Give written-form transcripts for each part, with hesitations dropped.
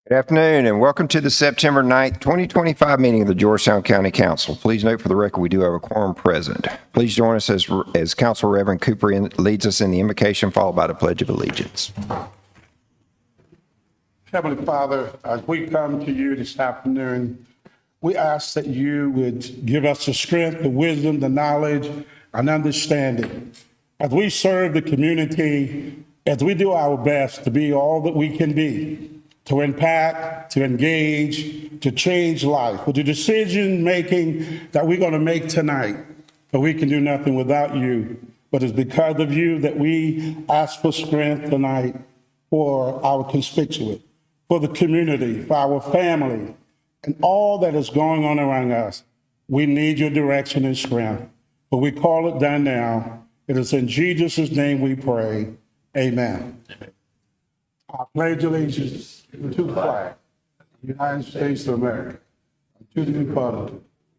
Good afternoon and welcome to the September 9th, 2025 meeting of the Georgetown County Council. Please note for the record we do have a quorum present. Please join us as Council Reverend Cooper leads us in the invocation followed by the Pledge of Allegiance. Heavenly Father, as we come to you this afternoon, we ask that you would give us the strength, the wisdom, the knowledge, and understanding as we serve the community, as we do our best to be all that we can be, to impact, to engage, to change life. With the decision making that we're going to make tonight, but we can do nothing without you. But it's because of you that we ask for strength tonight for our constituent, for the community, for our family, and all that is going on around us. We need your direction and strength. But we call it done now. It is in Jesus' name we pray. Amen. I pledge allegiance to the flag of the United States of America, and to the republic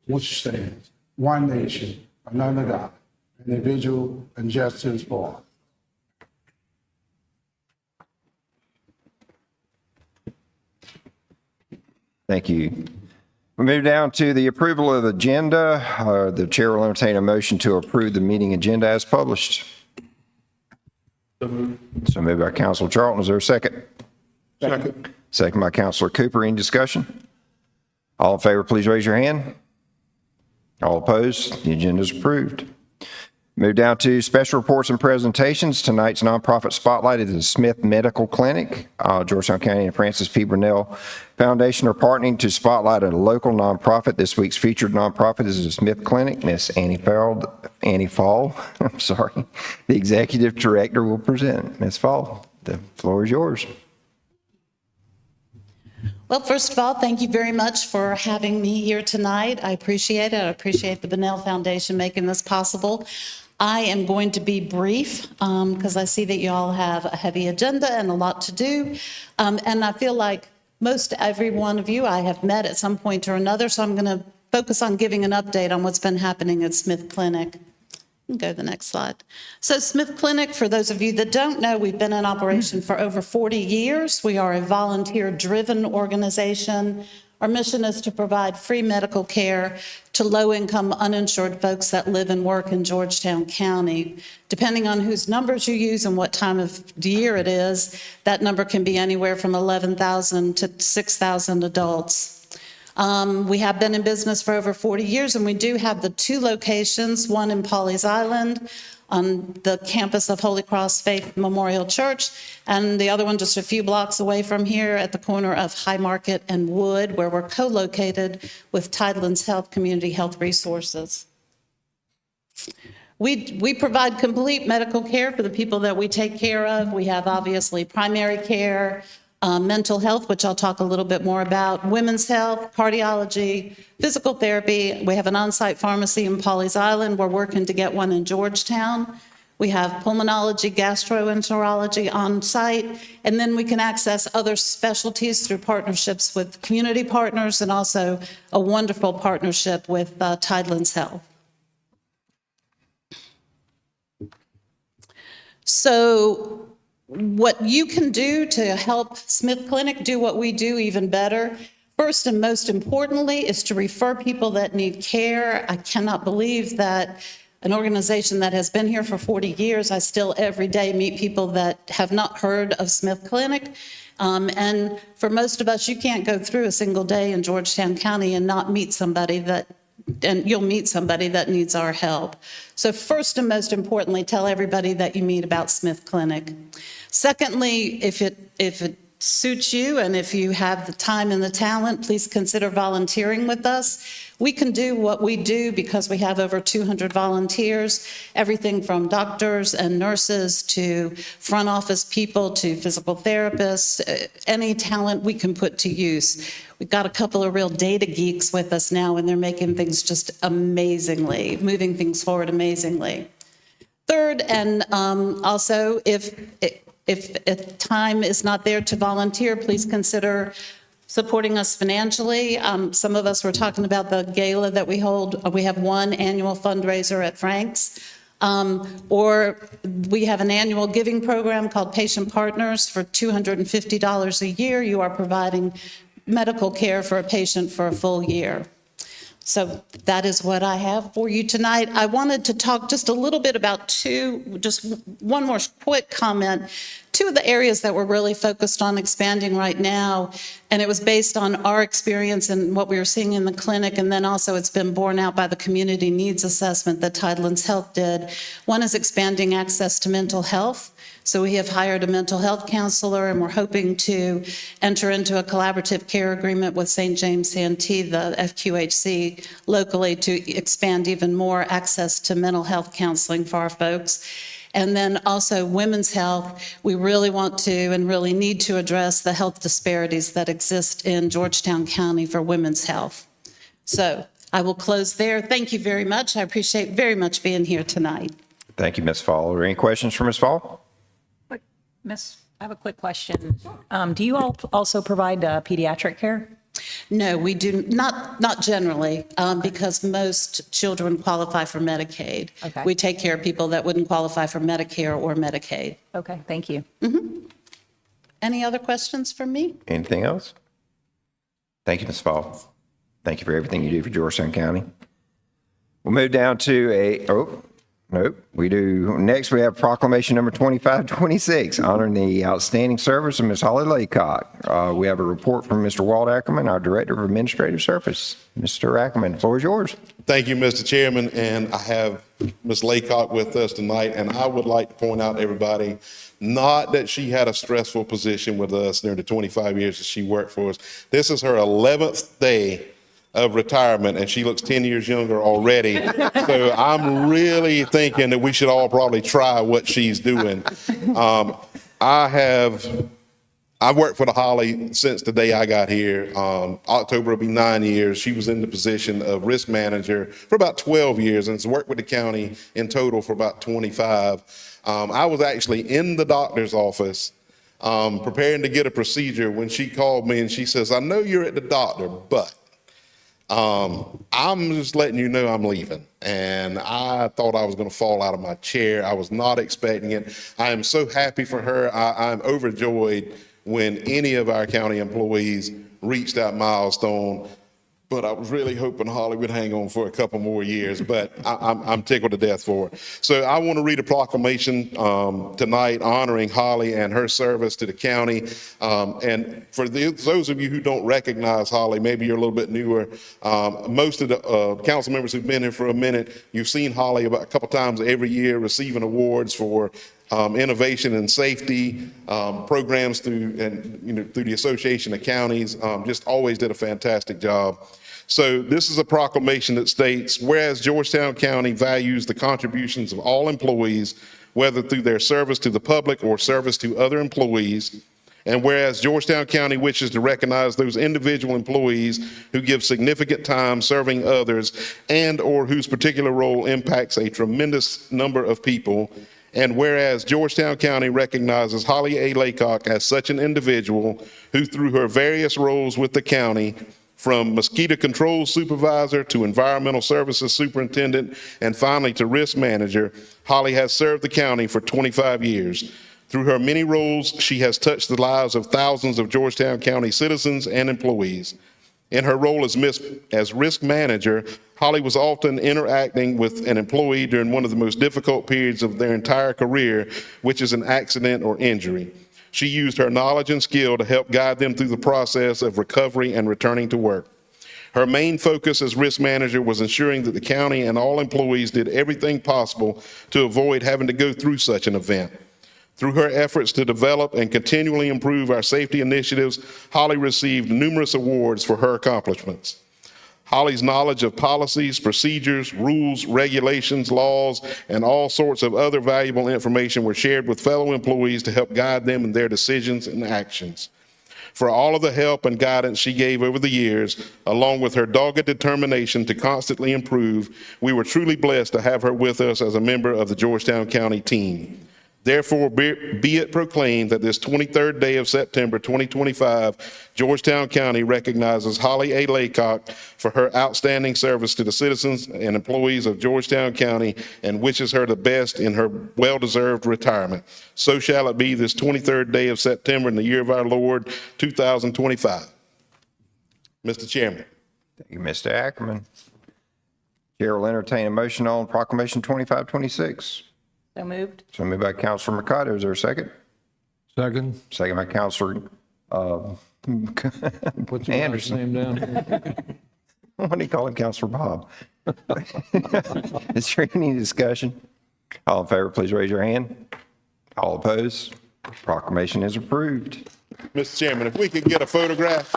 which stands one nation, under God, individual, and justice for all. Thank you. We move down to the approval of the agenda. The chair will entertain a motion to approve the meeting agenda as published. So moved by Councilor Charlton. Is there a second? Second. Second by Councilor Cooper. Any discussion? All in favor, please raise your hand. All opposed? The agenda is approved. Move down to special reports and presentations. Tonight's nonprofit spotlight is the Smith Medical Clinic. Georgetown County and Francis P. Brunel Foundation are partnering to spotlight a local nonprofit. This week's featured nonprofit is the Smith Clinic. Miss Annie Fall, the executive director, will present. Miss Fall, the floor is yours. Well, first of all, thank you very much for having me here tonight. I appreciate it. I appreciate the Brunel Foundation making this possible. I am going to be brief because I see that you all have a heavy agenda and a lot to do. And I feel like most every one of you I have met at some point or another, so I'm going to focus on giving an update on what's been happening at Smith Clinic. Go to the next slide. So Smith Clinic, for those of you that don't know, we've been in operation for over 40 years. We are a volunteer-driven organization. Our mission is to provide free medical care to low-income, uninsured folks that live and work in Georgetown County. Depending on whose numbers you use and what time of the year it is, that number can be anywhere from 11,000 to 6,000 adults. We have been in business for over 40 years, and we do have the two locations, one in Pawleys Island on the campus of Holy Cross Faith Memorial Church, and the other one just a few blocks away from here at the corner of High Market and Wood, where we're co-located with Tidelands Health Community Health Resources. We provide complete medical care for the people that we take care of. We have obviously primary care, mental health, which I'll talk a little bit more about, women's health, cardiology, physical therapy. We have an on-site pharmacy in Pawleys Island. We're working to get one in Georgetown. We have pulmonology, gastroenterology on site, and then we can access other specialties through partnerships with community partners and also a wonderful partnership with Tidelands Health. So what you can do to help Smith Clinic do what we do even better, first and most importantly, is to refer people that need care. I cannot believe that an organization that has been here for 40 years, I still every day meet people that have not heard of Smith Clinic. And for most of us, you can't go through a single day in Georgetown County and not meet somebody and you'll meet somebody that needs our help. So first and most importantly, tell everybody that you meet about Smith Clinic. Secondly, if it suits you and if you have the time and the talent, please consider volunteering with us. We can do what we do because we have over 200 volunteers, everything from doctors and nurses to front office people to physical therapists, any talent we can put to use. We've got a couple of real data geeks with us now, and they're making things just amazingly, moving things forward amazingly. Third, and also if time is not there to volunteer, please consider supporting us financially. Some of us were talking about the gala that we hold. We have one annual fundraiser at Frank's. Or we have an annual giving program called Patient Partners. For $250 a year, you are providing medical care for a patient for a full year. So that is what I have for you tonight. I wanted to talk just a little bit about just one more quick comment. Two of the areas that we're really focused on expanding right now, and it was based on our experience and what we were seeing in the clinic, and then also it's been borne out by the community needs assessment that Tidelands Health did. One is expanding access to mental health. So we have hired a mental health counselor, and we're hoping to enter into a collaborative care agreement with St. James Santee, the FQHC locally, to expand even more access to mental health counseling for our folks. And then also women's health. We really want to and really need to address the health disparities that exist in Georgetown County for women's health. So I will close there. Thank you very much. I appreciate very much being here tonight. Thank you, Ms. Fall. Are there any questions for Ms. Fall? Miss, I have a quick question. Do you all also provide pediatric care? No, we do not generally, because most children qualify for Medicaid. Okay. We take care of people that wouldn't qualify for Medicare or Medicaid. Okay, thank you. Any other questions for me? Anything else? Thank you, Ms. Fall. Thank you for everything you do for Georgetown County. We'll move down to next we have Proclamation number 2526, honoring the outstanding service of Ms. Holley Laycock. We have a report from Mr. Walt Ackerman, our Director of Administrative Service. Mr. Ackerman, the floor is yours. Thank you, Mr. Chairman, and I have Ms. Laycock with us tonight, and I would like to point out to everybody, not that she had a stressful position with us during the 25 years that she worked for us. This is her 11th day of retirement, and she looks 10 years younger already. So I'm really thinking that we should all probably try what she's doing. I've worked for the Holley since the day I got here. October will be 9 years. She was in the position of risk manager for about 12 years and has worked with the county in total for about 25. I was actually in the doctor's office preparing to get a procedure when she called me and she says, "I know you're at the doctor, but I'm just letting you know I'm leaving." And I thought I was going to fall out of my chair. I was not expecting it. I am so happy for her. I'm overjoyed when any of our county employees reach that milestone. But I was really hoping Holley would hang on for a couple more years, but I'm tickled to death for it. So I want to read a proclamation tonight honoring Holley and her service to the county. And for those of you who don't recognize Holley, maybe you're a little bit newer, most of the council members who've been here for a minute, you've seen Holley about a couple times every year receiving awards for innovation and safety programs through the Association of Counties. Just always did a fantastic job. So this is a proclamation that states, whereas Georgetown County values the contributions of all employees, whether through their service to the public or service to other employees, and whereas Georgetown County wishes to recognize those individual employees who give significant time serving others and or whose particular role impacts a tremendous number of people, and whereas Georgetown County recognizes Holley A. Laycock as such an individual who, through her various roles with the county, from mosquito control supervisor to environmental services superintendent, and finally to risk manager, Holley has served the county for 25 years. Through her many roles, she has touched the lives of thousands of Georgetown County citizens and employees. In her role as risk manager, Holley was often interacting with an employee during one of the most difficult periods of their entire career, which is an accident or injury. She used her knowledge and skill to help guide them through the process of recovery and returning to work. Her main focus as risk manager was ensuring that the county and all employees did everything possible to avoid having to go through such an event. Through her efforts to develop and continually improve our safety initiatives, Holley received numerous awards for her accomplishments. Holley's knowledge of policies, procedures, rules, regulations, laws, and all sorts of other valuable information were shared with fellow employees to help guide them in their decisions and actions. For all of the help and guidance she gave over the years, along with her dogged determination to constantly improve, we were truly blessed to have her with us as a member of the Georgetown County team. Therefore, be it proclaimed that this 23rd day of September 2025, Georgetown County recognizes Holley A. Laycock for her outstanding service to the citizens and employees of Georgetown County and wishes her the best in her well-deserved retirement. So shall it be this 23rd day of September in the year of our Lord, 2025. Mr. Chairman. Thank you, Mr. Ackerman. Chair will entertain a motion on Proclamation 2526. So moved. So moved by Counselor Mercado. Is there a second? Second. Second by Counselor Put your last Anderson. name down here. What do you call him, Counselor Bob? Is there any discussion? All in favor, please raise your hand. All opposed? Proclamation is approved. Mr. Chairman, if we could get a photograph.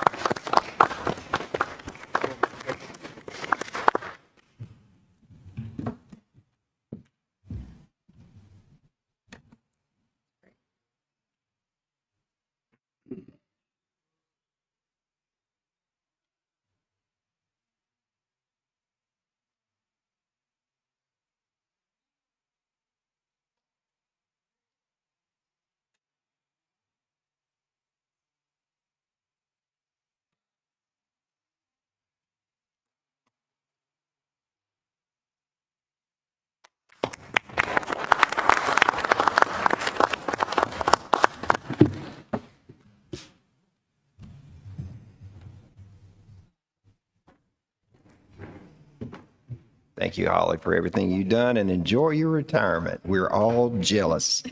Thank you, Holly, for everything you've done, and enjoy your retirement. We're all jealous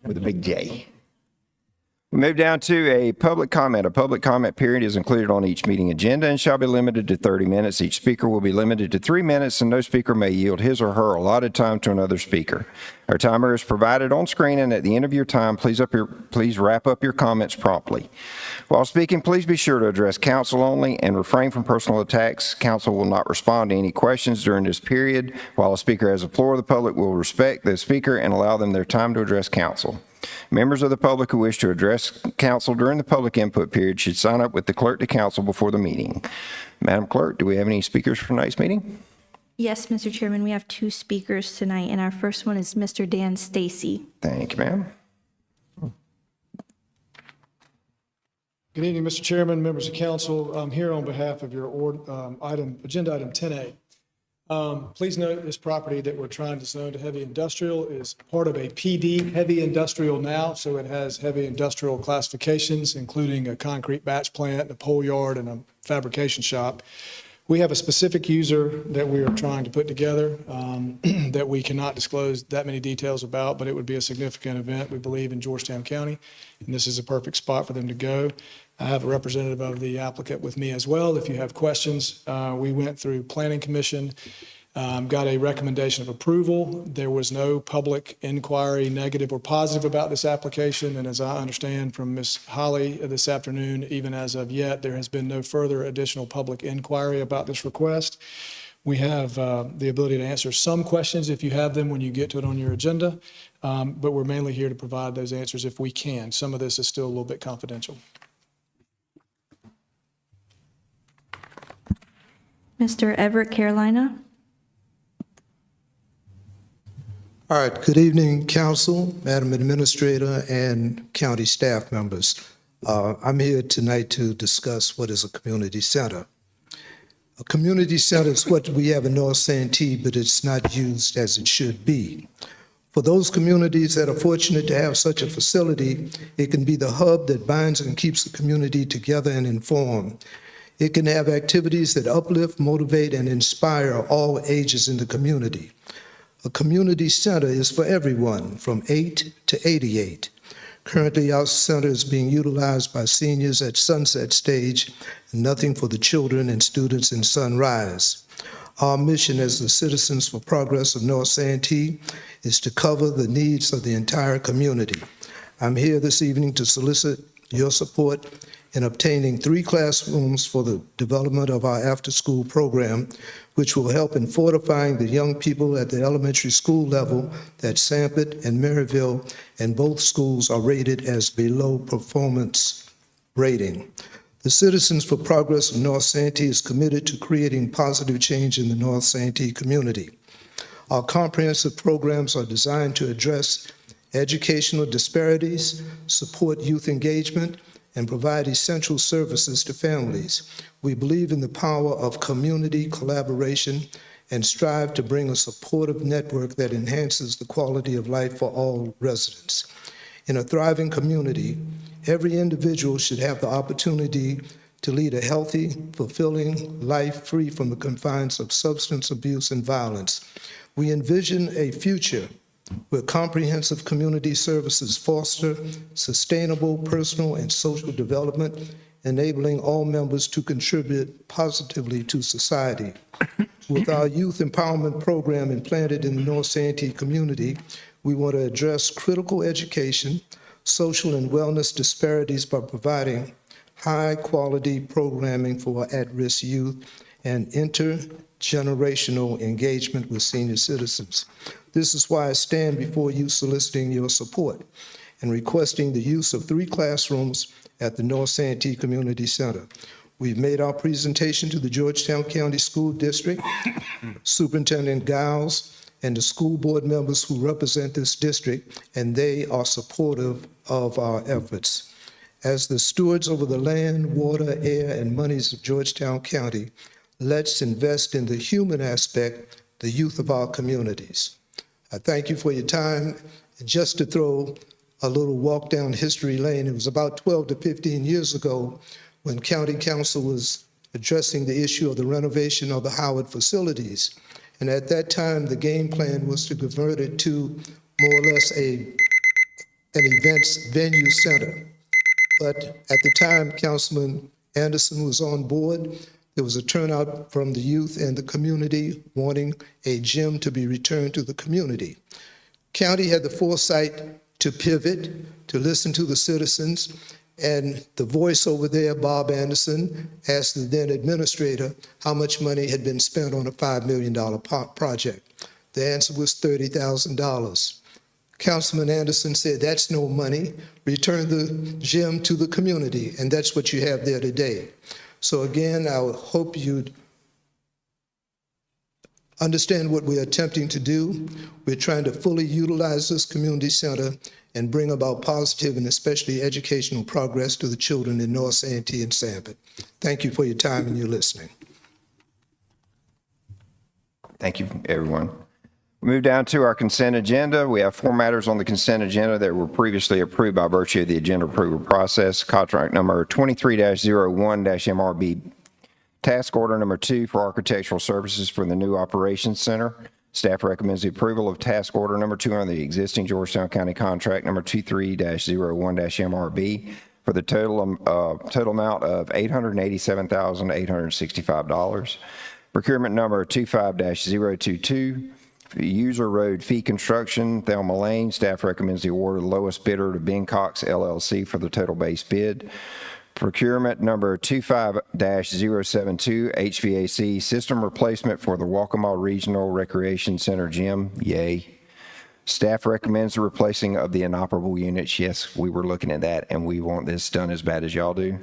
with a big J. We move down to a public comment. A public comment period is included on each meeting agenda and shall be limited to 30 minutes. Each speaker will be limited to 3 minutes, and no speaker may yield his or her allotted time to another speaker. Our timer is provided on screen, and at the end of your time, please wrap up your comments promptly. While speaking, please be sure to address council only and refrain from personal attacks. Council will not respond to any questions during this period. While a speaker has the floor, the public will respect the speaker and allow them their time to address council. Members of the public who wish to address council during the public input period should sign up with the clerk to council before the meeting. Madam Clerk, do we have any speakers for tonight's meeting? Yes, Mr. Chairman, we have 2 speakers tonight, and our first one is Mr. Dan Stacy. Thank you, ma'am. Good evening, Mr. Chairman, members of council. I'm here on behalf of your agenda item 10A. Please note this property that we're trying to zone to heavy industrial is part of a PD heavy industrial now, so it has heavy industrial classifications, including a concrete batch plant, a pole yard, and a fabrication shop. We have a specific user that we are trying to put together that we cannot disclose that many details about, but it would be a significant event, we believe, in Georgetown County, and this is a perfect spot for them to go. I have a representative of the applicant with me as well. If you have questions, we went through Planning Commission, got a recommendation of approval. There was no public inquiry, negative or positive, about this application. And as I understand from Ms. Holley this afternoon, even as of yet, there has been no further additional public inquiry about this request. We have the ability to answer some questions if you have them when you get to it on your agenda, but we're mainly here to provide those answers if we can. Some of this is still a little bit confidential. Mr. Everett Carolina. All right, good evening, council, Madam Administrator, and county staff members. I'm here tonight to discuss what is a community center. A community center is what we have in North Santee, but it's not used as it should be. For those communities that are fortunate to have such a facility, it can be the hub that binds and keeps the community together and informed. It can have activities that uplift, motivate, and inspire all ages in the community. A community center is for everyone from 8 to 88. Currently, our center is being utilized by seniors at Sunset Stage, and nothing for the children and students in Sunrise. Our mission as the Citizens for Progress of North Santee is to cover the needs of the entire community. I'm here this evening to solicit your support in obtaining 3 classrooms for the development of our after-school program, which will help in fortifying the young people at the elementary school level at Sanford and Maryville, and both schools are rated as below performance rating. The Citizens for Progress of North Santee is committed to creating positive change in the North Santee community. Our comprehensive programs are designed to address educational disparities, support youth engagement, and provide essential services to families. We believe in the power of community collaboration and strive to bring a supportive network that enhances the quality of life for all residents. In a thriving community, every individual should have the opportunity to lead a healthy, fulfilling life free from the confines of substance abuse and violence. We envision a future where comprehensive community services foster sustainable personal and social development, enabling all members to contribute positively to society. With our youth empowerment program implanted in the North Santee community, we want to address critical education, social and wellness disparities by providing high-quality programming for at-risk youth and intergenerational engagement with senior citizens. This is why I stand before you soliciting your support and requesting the use of 3 classrooms at the North Santee Community Center. We've made our presentation to the Georgetown County School District, Superintendent Giles, and the school board members who represent this district, and they are supportive of our efforts. As the stewards over the land, water, air, and monies of Georgetown County, let's invest in the human aspect, the youth of our communities. I thank you for your time. And just to throw a little walk down history lane, it was about 12 to 15 years ago when County Council was addressing the issue of the renovation of the Howard facilities. And at that time, the game plan was to convert it to more or less an events venue center. But at the time, Councilman Anderson was on board. There was a turnout from the youth and the community wanting a gym to be returned to the community. County had the foresight to pivot, to listen to the citizens, and the voice over there, Bob Anderson, asked the then administrator how much money had been spent on a $5 million project. The answer was $30,000. Councilman Anderson said, that's no money. Return the gym to the community, and that's what you have there today. So again, I hope you'd understand what we're attempting to do. We're trying to fully utilize this community center and bring about positive and especially educational progress to the children in North Santee and Sanford. Thank you for your time and your listening. Thank you, everyone. We move down to our consent agenda. We have 4 matters on the consent agenda that were previously approved by virtue of the agenda approval process. Contract number 23-01-MRB, task order number 2 for architectural services for the new operations center. Staff recommends the approval of task order number 2 on the existing Georgetown County contract number 23-01-MRB for the total amount of $887,865. Procurement number 25-022. User Road Fee Construction, Thelma Lane. Staff recommends the award of the lowest bidder to Bencox LLC for the total base bid. Procurement number 25-072, HVAC system replacement for the Waccamaw Regional Recreation Center gym. Yay. Staff recommends the replacing of the inoperable units. Yes, we were looking at that, and we want this done as bad as y'all do.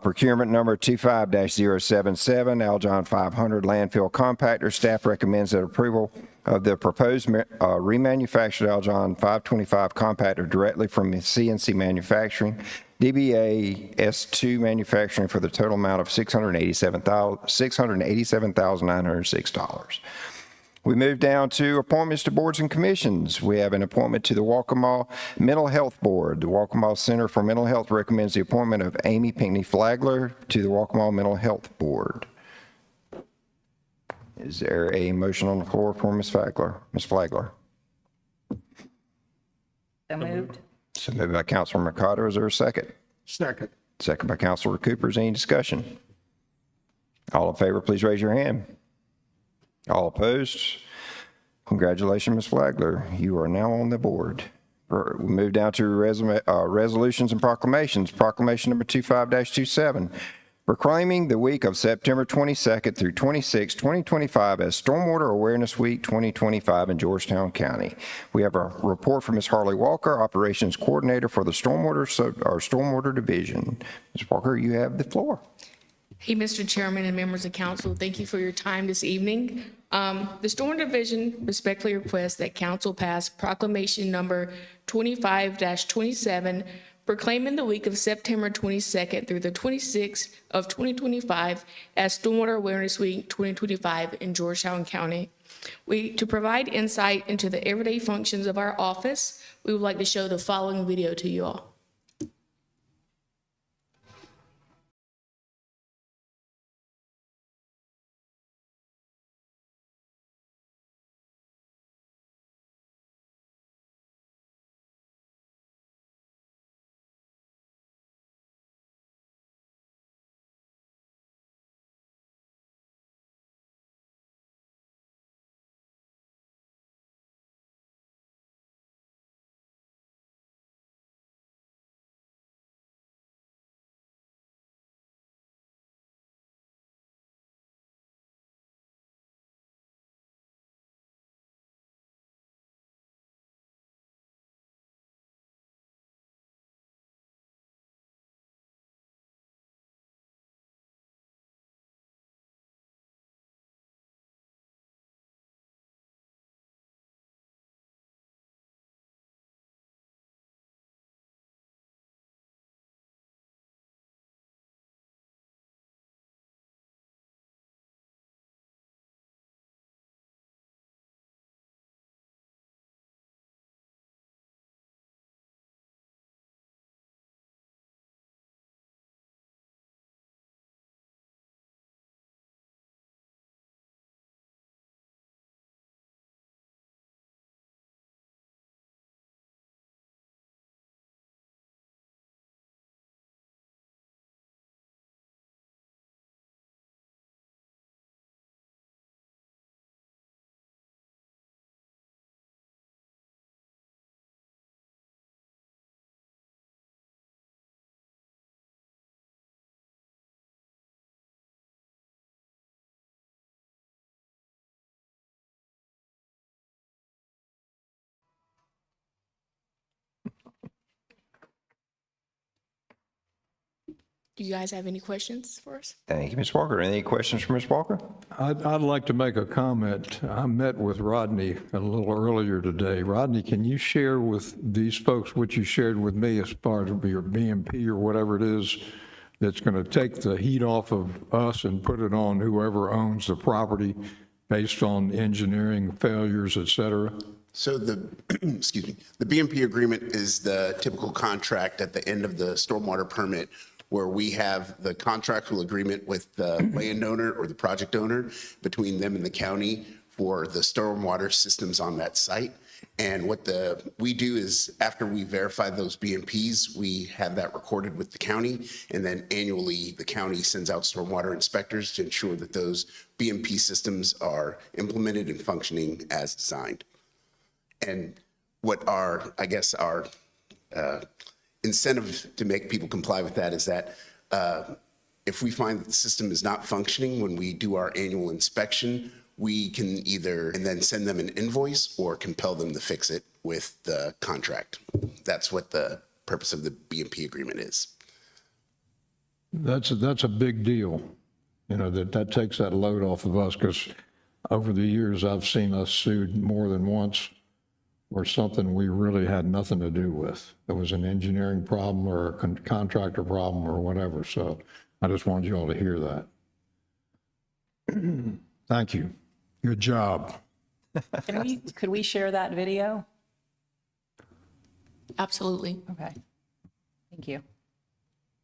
Procurement number 25-077, Aljon 500 landfill compactor. Staff recommends that approval of the proposed remanufactured Aljon 525 compactor directly from CNC Manufacturing, DBA S2 Manufacturing for the total amount of $687,906. We move down to appointments to boards and commissions. We have an appointment to the Waccamaw Mental Health Board. The Waccamaw Center for Mental Health recommends the appointment of Amy Pinckney Flagler to the Waccamaw Mental Health Board. Is there a motion on the floor for Ms. Flagler? Ms. Flagler. So moved. So moved by Councilor Mercado. Is there a second? Second. Second by Councilor Cooper. Is there any discussion? All in favor, please raise your hand. All opposed? Congratulations, Ms. Flagler. You are now on the board. We move down to resolutions and proclamations. Proclamation number 25-27, proclaiming the week of September 22nd through 26, 2025 as Stormwater Awareness Week 2025 in Georgetown County. We have a report from Ms. Harley Walker, Operations Coordinator for the Stormwater Division. Ms. Walker, you have the floor. Hey, Mr. Chairman and members of council, thank you for your time this evening. The Stormwater Division respectfully requests that council pass Proclamation Number 25-27, proclaiming the week of September 22nd through the 26th of 2025 as Stormwater Awareness Week 2025 in Georgetown County. To provide insight into the everyday functions of our office, we would like to show the following video to you all. Do you guys have any questions for us? Thank you, Ms. Walker. Any questions for Ms. Walker? I'd like to make a comment. I met with Rodney a little earlier today. Rodney, can you share with these folks what you shared with me as part of your BMP or whatever it is that's going to take the heat off of us and put it on whoever owns the property based on engineering failures, et cetera? So the, excuse me, the BMP agreement is the typical contract at the end of the stormwater permit where we have the contractual agreement with the landowner or the project owner between them and the county for the stormwater systems on that site. And what we do is after we verify those BMPs, we have that recorded with the county. And then annually, the county sends out stormwater inspectors to ensure that those BMP systems are implemented and functioning as designed. And what our incentive to make people comply with that is that if we find that the system is not functioning when we do our annual inspection, we can either and then send them an invoice or compel them to fix it with the contract. That's what the purpose of the BMP agreement is. That's a big deal, you know, that takes that load off of us, because over the years, I've seen us sued more than once or something we really had nothing to do with. It was an engineering problem or a contractor problem or whatever. So I just wanted you all to hear that. Thank you. Good job. Could we share that video? Absolutely. Okay. Thank you.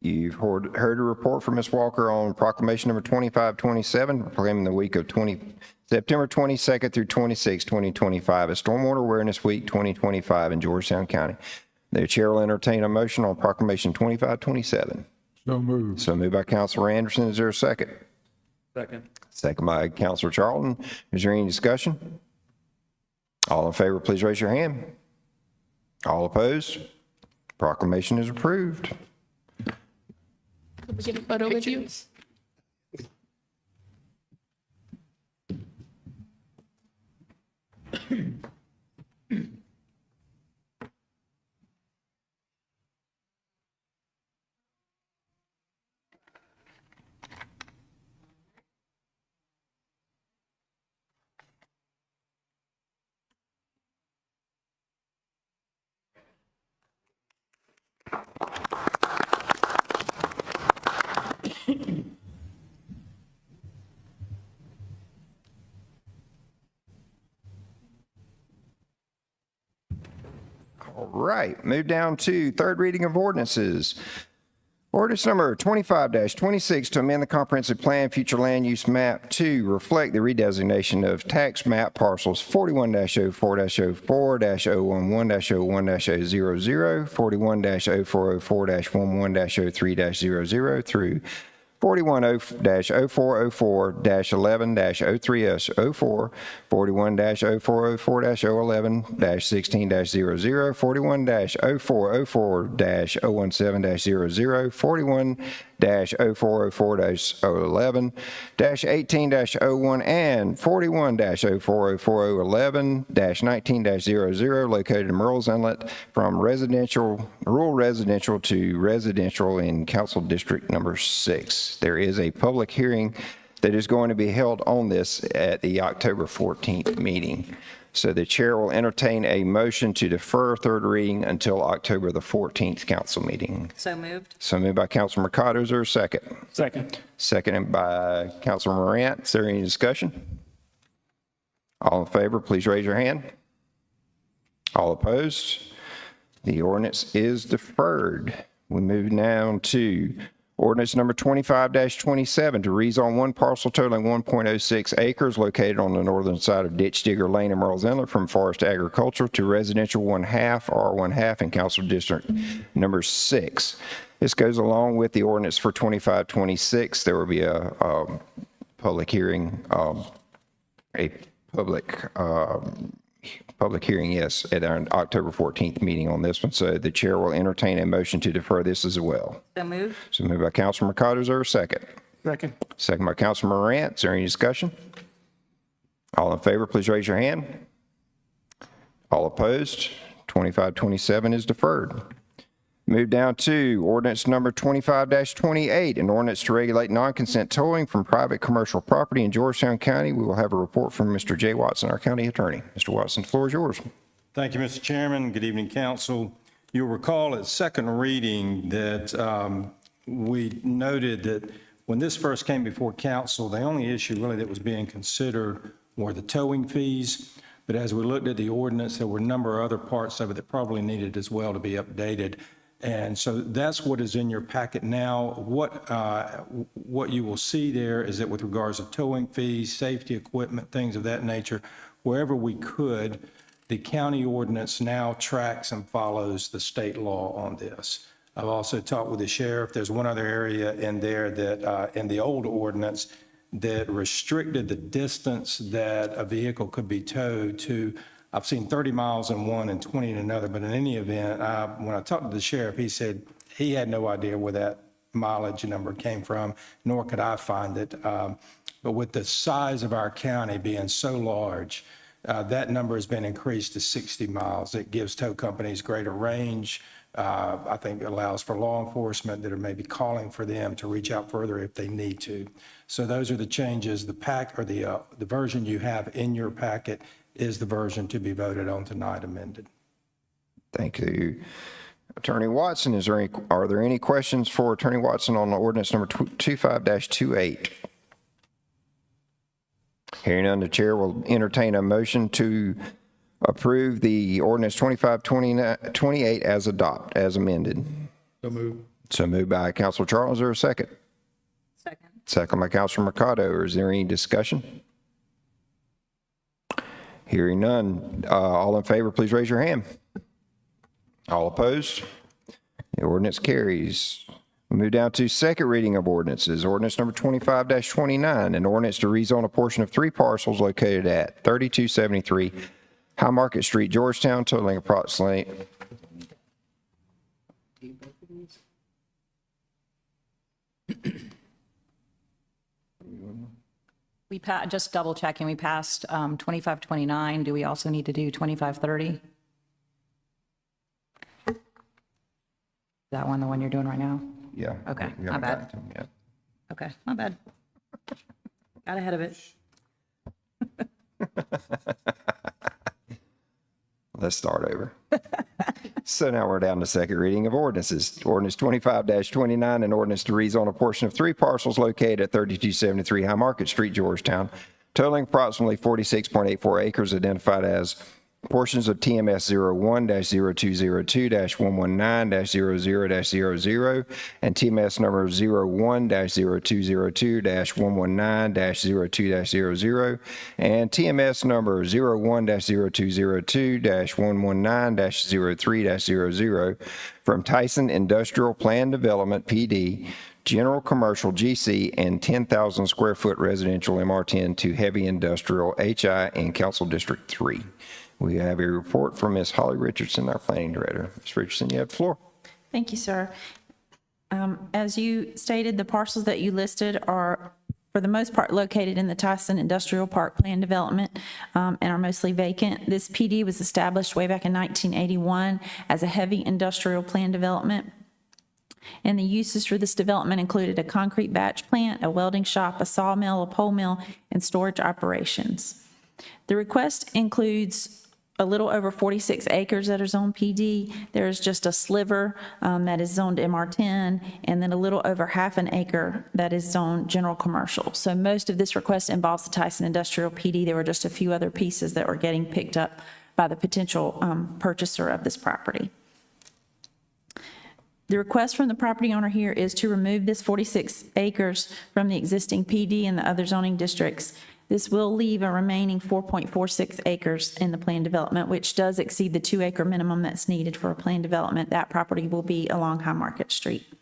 You've heard a report from Ms. Walker on proclamation number 2527, proclaiming the week of September 22nd through 26, 2025 as Stormwater Awareness Week 2025 in Georgetown County. The chair will entertain a motion on proclamation 2527. So moved. So moved by Councilor Anderson. Is there a second? Second. Second by Councilor Charlton. Is there any discussion? All in favor, please raise your hand. All opposed? Proclamation is approved. Could we get a photo with you? All right, move down to third reading of ordinances. Ordinance number 25-26 to amend the comprehensive plan future land use map to reflect the redesignation of tax map parcels 41-04-04-011-01-000, 41-0404-11-03-00 through 41-0404-11-03-04, 41-0404-011-16-00, 41-0404-017-00, 41-0404-011-18-01, and 41-0404-011-19-00 located in Merle's Inlet from rural residential to residential in Council District Number 6. There is a public hearing that is going to be held on this at the October 14th meeting. So the chair will entertain a motion to defer third reading until October the 14th council meeting. So moved. So moved by Councilor Mercado. Is there a second? Second. Seconded by Councilor Morant. Is there any discussion? All in favor, please raise your hand. All opposed? The ordinance is deferred. We move now to ordinance number 25-27 to rezone one parcel totaling 1.06 acres located on the northern side of Ditch Digger Lane in Merle's Inlet from forest to agricultural to residential 1/2 R1/2 in Council District Number 6. This goes along with the ordinance for 25-26. There will be a public hearing, public hearing, yes, at our October 14th meeting on this one. So the chair will entertain a motion to defer this as well. So moved. So moved by Councilor Mercado. Is there a second? Second. Second by Councilor Morant. Is there any discussion? All in favor, please raise your hand. All opposed? 25-27 is deferred. Move down to ordinance number 25-28, an ordinance to regulate non-consent towing from private commercial property in Georgetown County. We will have a report from Mr. Jay Watson, our county attorney. Mr. Watson, the floor is yours. Thank you, Mr. Chairman. Good evening, council. You'll recall at second reading that we noted that when this first came before council, the only issue really that was being considered were the towing fees. But as we looked at the ordinance, there were a number of other parts of it that probably needed as well to be updated. And so that's what is in your packet now. What you will see there is that with regards to towing fees, safety equipment, things of that nature, wherever we could, the county ordinance now tracks and follows the state law on this. I've also talked with the sheriff. There's one other area in there that in the old ordinance that restricted the distance that a vehicle could be towed to. I've seen 30 miles in one and 20 in another, but in any event, when I talked to the sheriff, he said he had no idea where that mileage number came from, nor could I find it. But with the size of our county being so large, that number has been increased to 60 miles. It gives tow companies greater range. I think it allows for law enforcement that are maybe calling for them to reach out further if they need to. So those are the changes. The version you have in your packet is the version to be voted on tonight amended. Thank you, Attorney Watson. Are there any questions for Attorney Watson on ordinance number 25-28? Hearing none, the chair will entertain a motion to approve the ordinance 25-28 as amended. So moved. So moved by Councilor Charles. Is there a second? Second. Second by Councilor Mercado. Is there any discussion? Hearing none. All in favor, please raise your hand. All opposed? The ordinance carries. We move down to second reading of ordinances. Ordinance number 25-29, an ordinance to rezone a portion of 3 parcels located at 3273 High Market Street, Georgetown, totaling approximately Just double checking, we passed 25-29. Do we also need to do 25-30? Is that one the one you're doing right now? Yeah. Okay, we my haven't bad. gotten to them yet. Okay, my bad. Got ahead of it. Let's start over. So now we're down to second reading of ordinances. Ordinance 25-29, an ordinance to rezone a portion of 3 parcels located at 3273 High Market Street, Georgetown, totaling approximately 46.84 acres, identified as portions of TMS 01-0202-119-00-00 and TMS number 01-0202-119-02-00 and TMS number 01-0202-119-03-00 from Tyson Industrial Plan Development, PD, General Commercial GC, and 10,000 square foot residential MR10 to heavy industrial HI in Council District 3. We have a report from Ms. Holly Richardson, our planning director. Ms. Richardson, you have the floor. Thank you, sir. As you stated, the parcels that you listed are, for the most part, located in the Tyson Industrial Park Plan Development and are mostly vacant. This PD was established way back in 1981 as a heavy industrial plan development. And the uses for this development included a concrete batch plant, a welding shop, a sawmill, a pole mill, and storage operations. The request includes a little over 46 acres that are zoned PD. There is just a sliver that is zoned MR10, and then a little over half an acre that is zoned general commercial. So most of this request involves the Tyson Industrial PD. There were just a few other pieces that were getting picked up by the potential purchaser of this property. The request from the property owner here is to remove this 46 acres from the existing PD and the other zoning districts. This will leave a remaining 4.46 acres in the planned development, which does exceed the 2-acre minimum that's needed for a planned development. That property will be along High Market Street.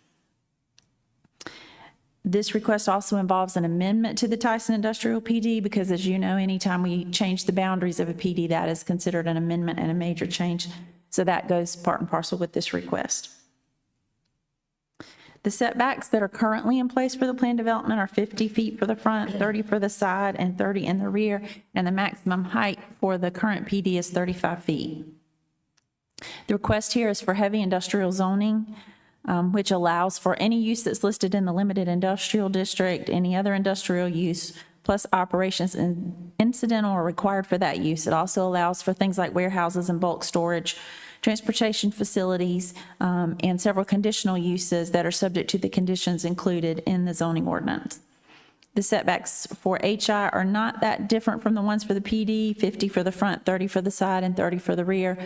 This request also involves an amendment to the Tyson Industrial PD because, as you know, anytime we change the boundaries of a PD, that is considered an amendment and a major change. So that goes part and parcel with this request. The setbacks that are currently in place for the planned development are 50 feet for the front, 30 for the side, and 30 in the rear, and the maximum height for the current PD is 35 feet. The request here is for heavy industrial zoning, which allows for any use that's listed in the limited industrial district, any other industrial use, plus operations incidental or required for that use. It also allows for things like warehouses and bulk storage, transportation facilities, and several conditional uses that are subject to the conditions included in the zoning ordinance. The setbacks for HI are not that different from the ones for the PD, 50 for the front, 30 for the side, and 30 for the rear,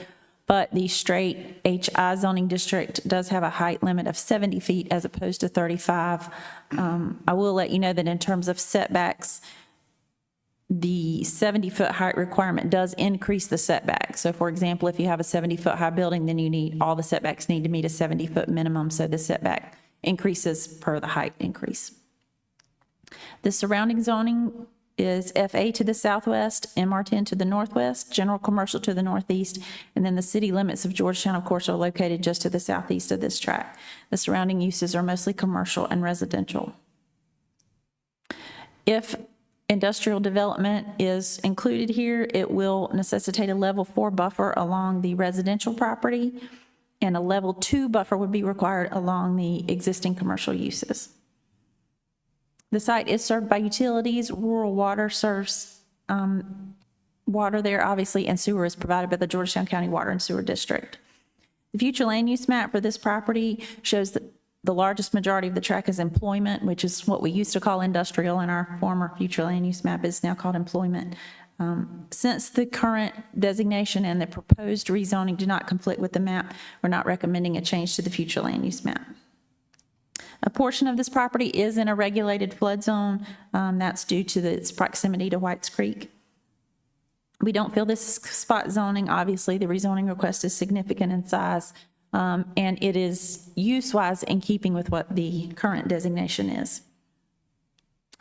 but the straight HI zoning district does have a height limit of 70 feet as opposed to 35. I will let you know that in terms of setbacks, the 70-foot height requirement does increase the setback. So for example, if you have a 70-foot high building, then all the setbacks need to meet a 70-foot minimum, so the setback increases per the height increase. The surrounding zoning is FA to the southwest, MR10 to the northwest, general commercial to the northeast, and then the city limits of Georgetown, of course, are located just to the southeast of this tract. The surrounding uses are mostly commercial and residential. If industrial development is included here, it will necessitate a level 4 buffer along the residential property, and a level 2 buffer would be required along the existing commercial uses. The site is served by utilities. Rural water serves water there, obviously, and sewer is provided by the Georgetown County Water and Sewer District. The future land use map for this property shows that the largest majority of the tract is employment, which is what we used to call industrial, and our former future land use map is now called employment. Since the current designation and the proposed rezoning do not conflict with the map, we're not recommending a change to the future land use map. A portion of this property is in a regulated flood zone. That's due to its proximity to Whites Creek. We don't feel this is spot zoning. Obviously, the rezoning request is significant in size, and it is use-wise in keeping with what the current designation is.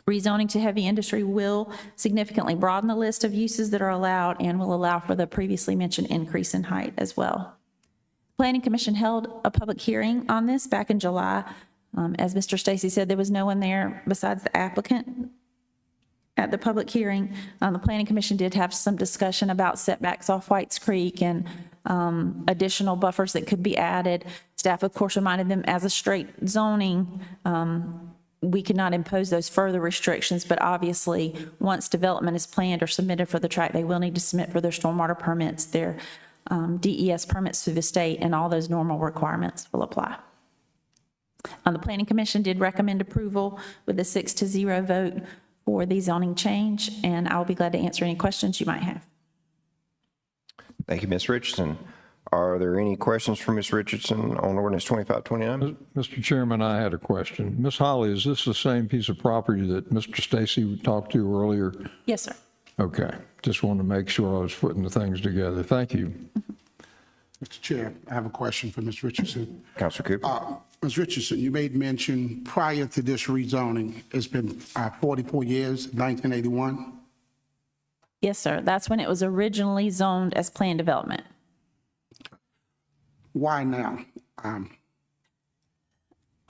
Rezoning to heavy industry will significantly broaden the list of uses that are allowed and will allow for the previously mentioned increase in height as well. Planning Commission held a public hearing on this back in July. As Mr. Stacy said, there was no one there besides the applicant at the public hearing. The Planning Commission did have some discussion about setbacks off Whites Creek and additional buffers that could be added. Staff, of course, reminded them as a straight zoning, we could not impose those further restrictions, but obviously, once development is planned or submitted for the tract, they will need to submit for their stormwater permits, their DES permits through the state, and all those normal requirements will apply. The Planning Commission did recommend approval with a 6-0 vote for the zoning change, and I'll be glad to answer any questions you might have. Thank you, Ms. Richardson. Are there any questions for Ms. Richardson on ordinance 2529? Mr. Chairman, I had a question. Ms. Holley, is this the same piece of property that Mr. Stacy talked to earlier? Yes, sir. Okay, just wanted to make sure I was putting the things together. Thank you. Mr. Chair, I have a question for Ms. Richardson. Councilor Cooper? Ms. Richardson, you made mention prior to this rezoning, it's been 44 years, 1981. Yes, sir. That's when it was originally zoned as planned development. Why now?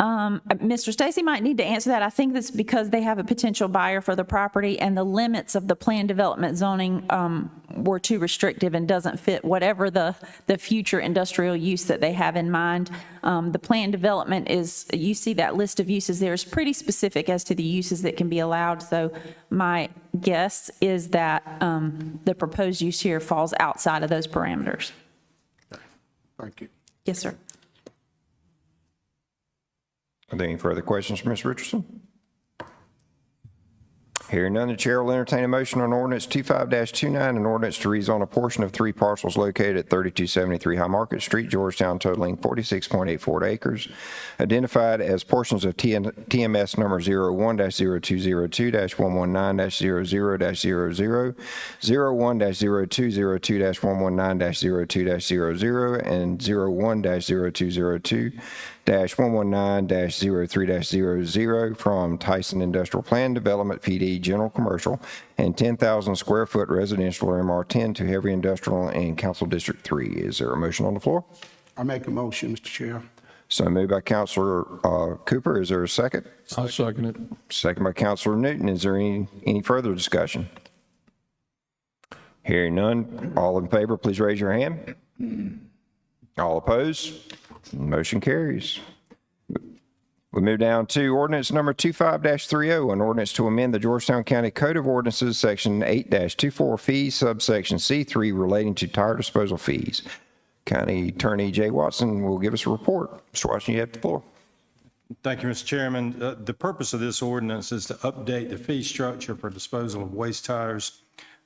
Mr. Stacy might need to answer that. I think that's because they have a potential buyer for the property, and the limits of the planned development zoning were too restrictive and doesn't fit whatever the future industrial use that they have in mind. The planned development is, you see that list of uses there is pretty specific as to the uses that can be allowed. So my guess is that the proposed use here falls outside of those parameters. Thank you. Yes, sir. Are there any further questions for Ms. Richardson? Hearing none, the chair will entertain a motion on ordinance 25-29, an ordinance to rezone a portion of 3 parcels located at 3273 High Market Street, Georgetown, totaling 46.84 acres, identified as portions of TMS number 01-0202-119-00-00, 01-0202-119-02-00, and 01-0202-119-03-00 from Tyson Industrial Plan Development, PD, General Commercial, and 10,000 square foot residential or MR10 to heavy industrial in Council District 3. Is there a motion on the floor? I make a motion, Mr. Chair. So moved by Councilor Cooper. Is there a second? I'll second it. Second by Councilor Newton. Is there any further discussion? Hearing none, all in favor, please raise your hand. All opposed? Motion carries. We move down to ordinance number 25-30, an ordinance to amend the Georgetown County Code of Ordinances, section 8-24 fees, subsection C3, relating to tire disposal fees. County Attorney Jay Watson will give us a report. Mr. Watson, you have the floor. Thank you, Mr. Chairman. The purpose of this ordinance is to update the fee structure for disposal of waste tires.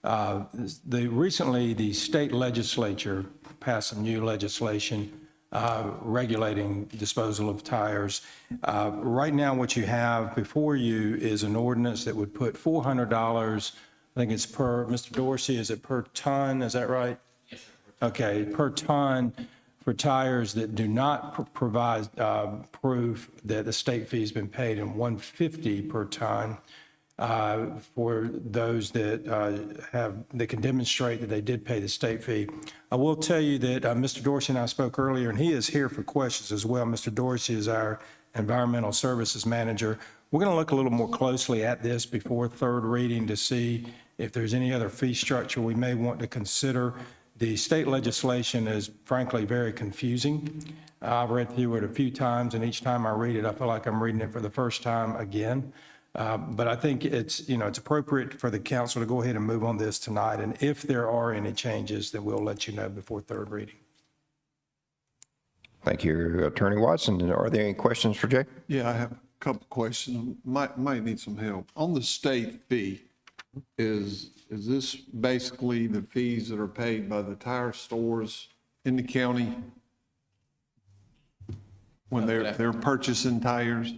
Recently, the state legislature passed some new legislation regulating disposal of tires. Right now, what you have before you is an ordinance that would put $400, I think it's per, Mr. Dorsey, is it per ton? Is that right? Yes, sir. Okay, per ton for tires that do not provide proof that the state fee has been paid, and $150 per ton for those that that can demonstrate that they did pay the state fee. I will tell you that Mr. Dorsey and I spoke earlier, and he is here for questions as well. Mr. Dorsey is our environmental services manager. We're going to look a little more closely at this before third reading to see if there's any other fee structure we may want to consider. The state legislation is frankly very confusing. I've read through it a few times, and each time I read it, I feel like I'm reading it for the first time again. But I think it's appropriate for the council to go ahead and move on this tonight. And if there are any changes, then we'll let you know before third reading. Thank you, Attorney Watson. Are there any questions for Jay? Yeah, I have a couple questions. Might need some help. On the state fee, is this basically the fees that are paid by the tire stores in the county when they're purchasing tires?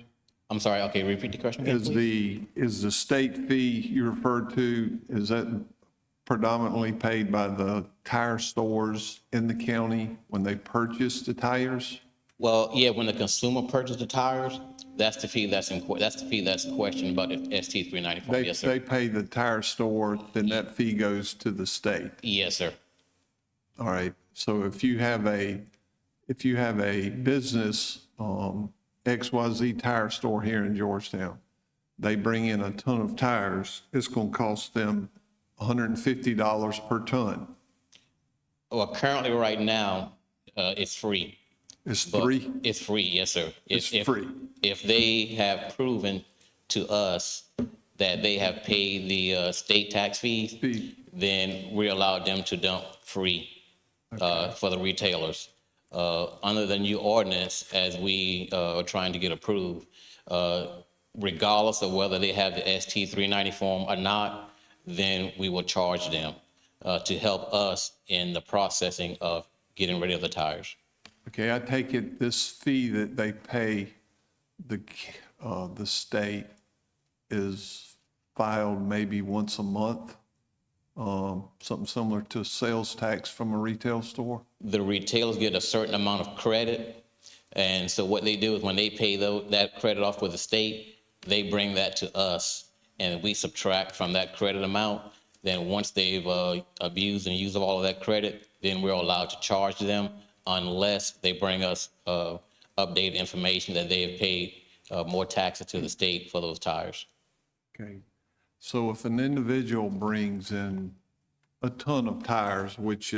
I'm sorry, okay, repeat the question again, please. Is the state fee you referred to, is that predominantly paid by the tire stores in the county when they purchase the tires? Well, yeah, when the consumer purchases the tires, that's the fee that's questioned about the ST 394. Yes, sir. They pay the tire store, then that fee goes to the state. Yes, sir. All right. So if you have a business, XYZ tire store here in Georgetown, they bring in a ton of tires, it's going to cost them $150 per ton. Well, currently right now, it's free. It's free? It's free, yes, sir. It's free. If they have proven to us that they have paid the state tax fees, then we allow them to dump free for the retailers. Under the new ordinance, as we are trying to get approved, regardless of whether they have the ST 390 form or not, then we will charge them. to help us in the processing of getting rid of the tires. Okay, I take it this fee that they pay the state is filed maybe once a month? Something similar to sales tax from a retail store? The retailers get a certain amount of credit, and so what they do is when they pay that credit off with the state, they bring that to us, and we subtract from that credit amount. Then once they've abused and used all of that credit, then we're allowed to charge them unless they bring us updated information that they have paid more taxes to the state for those tires. Okay, so if an individual brings in a ton of tires, which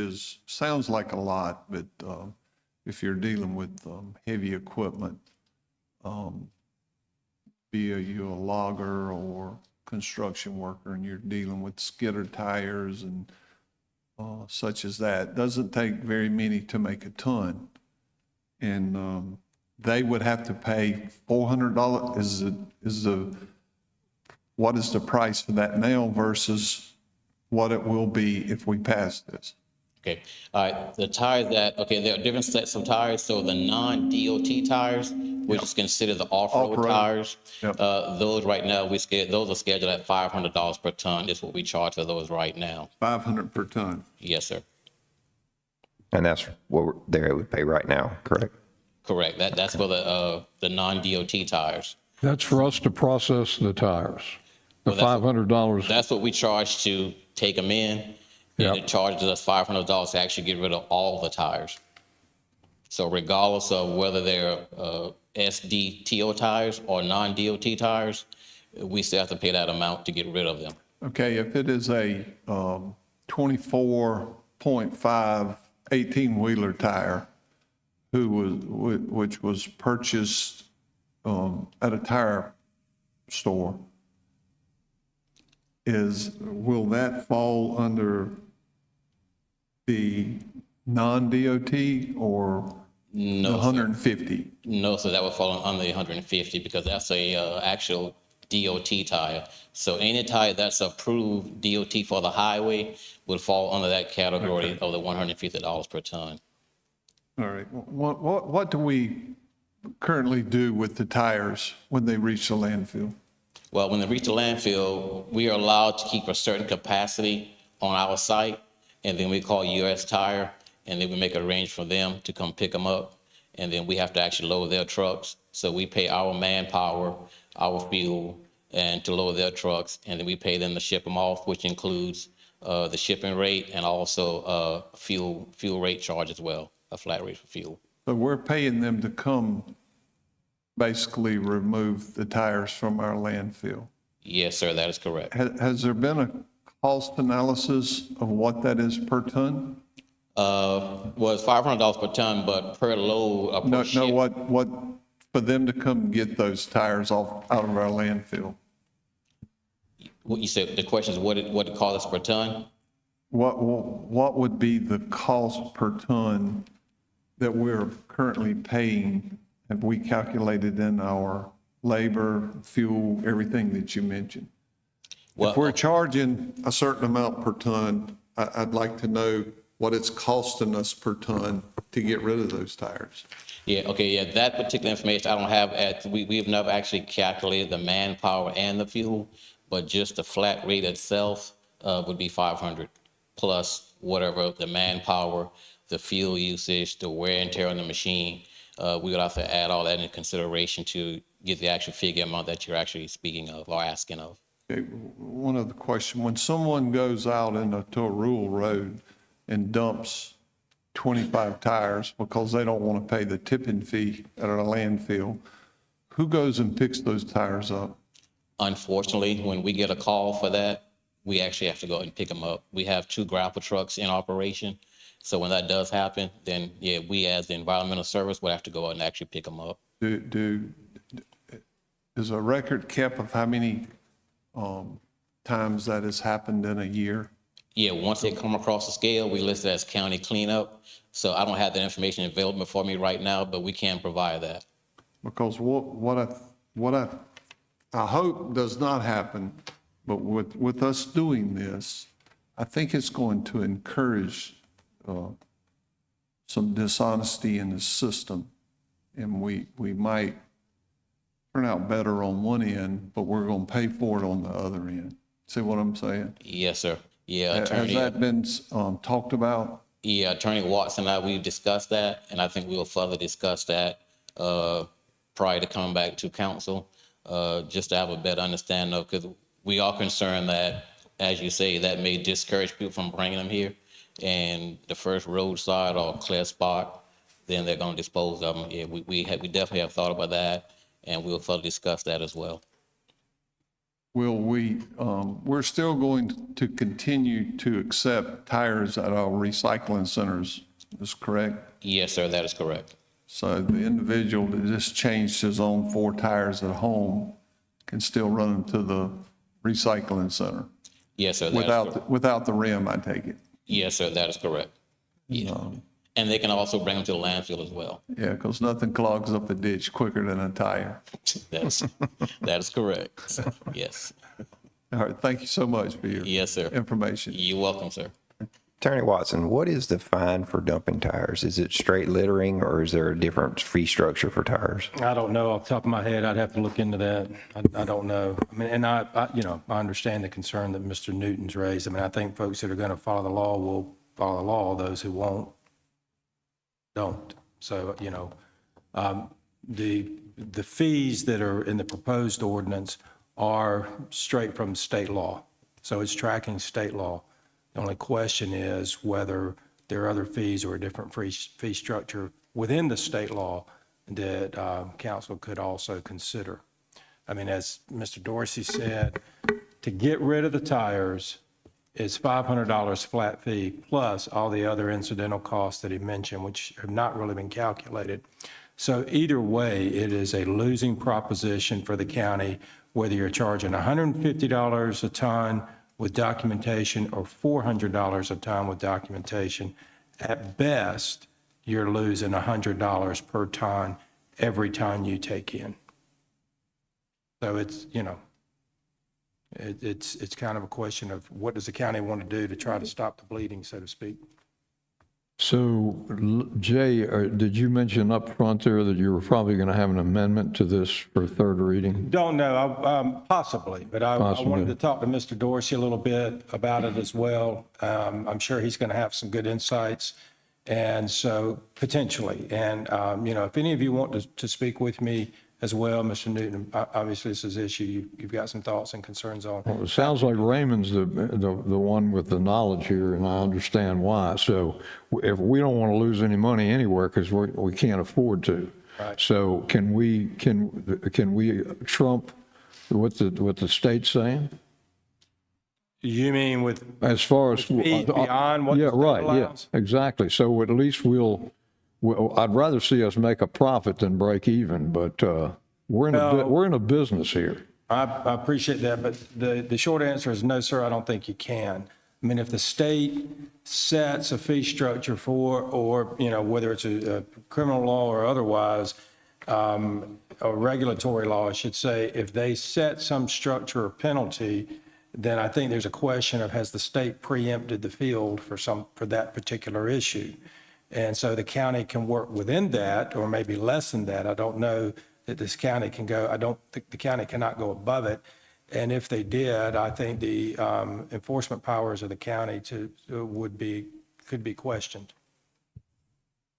sounds like a lot, but if you're dealing with heavy equipment, be you a logger or construction worker, and you're dealing with skidder tires and such as that, doesn't take very many to make a ton. And they would have to pay $400. What is the price for that now versus what it will be if we pass this? Okay, all right, the tires there are different sets of tires. So the non-DOT tires, which is considered the off-road tires, those right now, those are scheduled at $500 per ton is what we charge for those right now. $500 per ton? Yes, sir. And that's what they would pay right now, correct? Correct, that's for the non-DOT tires. That's for us to process the tires, the $500. That's what we charge to take them in. And it charges us $500 to actually get rid of all the tires. So regardless of whether they're SDTO tires or non-DOT tires, we still have to pay that amount to get rid of them. Okay, if it is a 24.5 18-wheeler tire which was purchased at a tire store, will that fall under the non-DOT or the 150? No, so that would fall under the 150 because that's a actual DOT tire. So any tire that's approved DOT for the highway would fall under that category of the $150 per ton. All right. What do we currently do with the tires when they reach the landfill? Well, when they reach the landfill, we are allowed to keep a certain capacity on our site, and then we call US Tire, and then we make an arrangement for them to come pick them up, and then we have to actually load their trucks. So we pay our manpower, our fuel, and to load their trucks, and then we pay them to ship them off, which includes the shipping rate and also fuel rate charge as well, a flat rate for fuel. So we're paying them to come basically remove the tires from our landfill? Yes, sir, that is correct. Has there been a cost analysis of what that is per ton? Was $500 per ton, but per load or per ship. No, what for them to come get those tires out of our landfill? What you said, the question is what it costs us per ton? What would be the cost per ton that we're currently paying? Have we calculated in our labor, fuel, everything that you mentioned? Well, if we're charging a certain amount per ton, I'd like to know what it's costing us per ton to get rid of those tires. That particular information I don't have we've never actually calculated the manpower and the fuel, but just the flat rate itself would be 500 plus whatever the manpower, the fuel usage, the wear and tear on the machine. We would have to add all that into consideration to get the actual figure amount that you're actually speaking of or asking of. Okay, one other question. When someone goes out into a rural road and dumps 25 tires because they don't want to pay the tipping fee at a landfill, who goes and picks those tires up? Unfortunately, when we get a call for that, we actually have to go and pick them up. We have 2 grapple trucks in operation. So when that does happen, then we as the environmental service would have to go out and actually pick them up. Is a record kept of how many times that has happened in a year? Yeah, once they come across the scale, we list it as county cleanup. So I don't have that information available for me right now, but we can provide that. Because what I hope does not happen, but with us doing this, I think it's going to encourage some dishonesty in the system. And we might turn out better on one end, but we're going to pay for it on the other end. See what I'm saying? Yes, sir. Yeah, Has Attorney. that been talked about? Yeah, Attorney Watson and I, we've discussed that, and I think we'll further discuss that prior to coming back to council, just to have a better understanding of, because we are concerned that, as you say, that may discourage people from bringing them here. And the first roadside or clear spot, then they're going to dispose of them. Yeah, we definitely have thought about that, and we'll further discuss that as well. Will we, we're still going to continue to accept tires at our recycling centers, is correct? Yes, sir, that is correct. So the individual that just changed his own 4 tires at home can still run them to the recycling center? Yes, sir. That is correct. Without the rim, I take it? Yes, sir, that is correct. Yeah. And they can also bring them to the landfill as well. Yeah, because nothing clogs up a ditch quicker than a tire. That is correct. So, yes. All right, thank you so much for your Yes, sir. information. You're welcome, sir. Attorney Watson, what is the fine for dumping tires? Is it straight littering, or is there a different fee structure for tires? I don't know off the top of my head. I'd have to look into that. I don't know. I mean, and I understand the concern that Mr. Newton's raised. I mean, I think folks that are going to follow the law will follow the law. Those who won't, don't. So, the fees that are in the proposed ordinance are straight from state law. So it's tracking state law. The only question is whether there are other fees or a different fee structure within the state law that council could also consider. I mean, as Mr. Dorsey said, to get rid of the tires is $500 flat fee plus all the other incidental costs that he mentioned, which have not really been calculated. So either way, it is a losing proposition for the county, whether you're charging $150 a ton with documentation or $400 a ton with documentation. At best, you're losing $100 per ton every ton you take in. So it's, it's kind of a question of what does the county want to do to try to stop the bleeding, so to speak. So, Jay, did you mention up front there that you were probably going to have an amendment to this for third reading? Don't know, possibly, but I wanted to talk to Mr. Dorsey a little bit about it as well. I'm sure he's going to have some good insights, and so potentially. And, if any of you want to speak with me as well, Mr. Newton, obviously this is an issue you've got some thoughts and concerns on. Well, it sounds like Raymond's the one with the knowledge here, and I understand why. So if we don't want to lose any money anywhere, because we can't afford to. Right. So can we trump what the state's saying? You mean with As far as fees beyond what yeah, the state right, allows? yeah, exactly. So at least I'd rather see us make a profit than break even, but we're in a business here. I appreciate that, but the short answer is no, sir, I don't think you can. I mean, if the state sets a fee structure for, or, whether it's a criminal law or otherwise, a regulatory law, I should say, if they set some structure or penalty, then I think there's a question of has the state preempted the field for that particular issue? And so the county can work within that, or maybe less than that. I don't know that this county can go, I don't think the county cannot go above it. And if they did, I think the enforcement powers of the county could be questioned.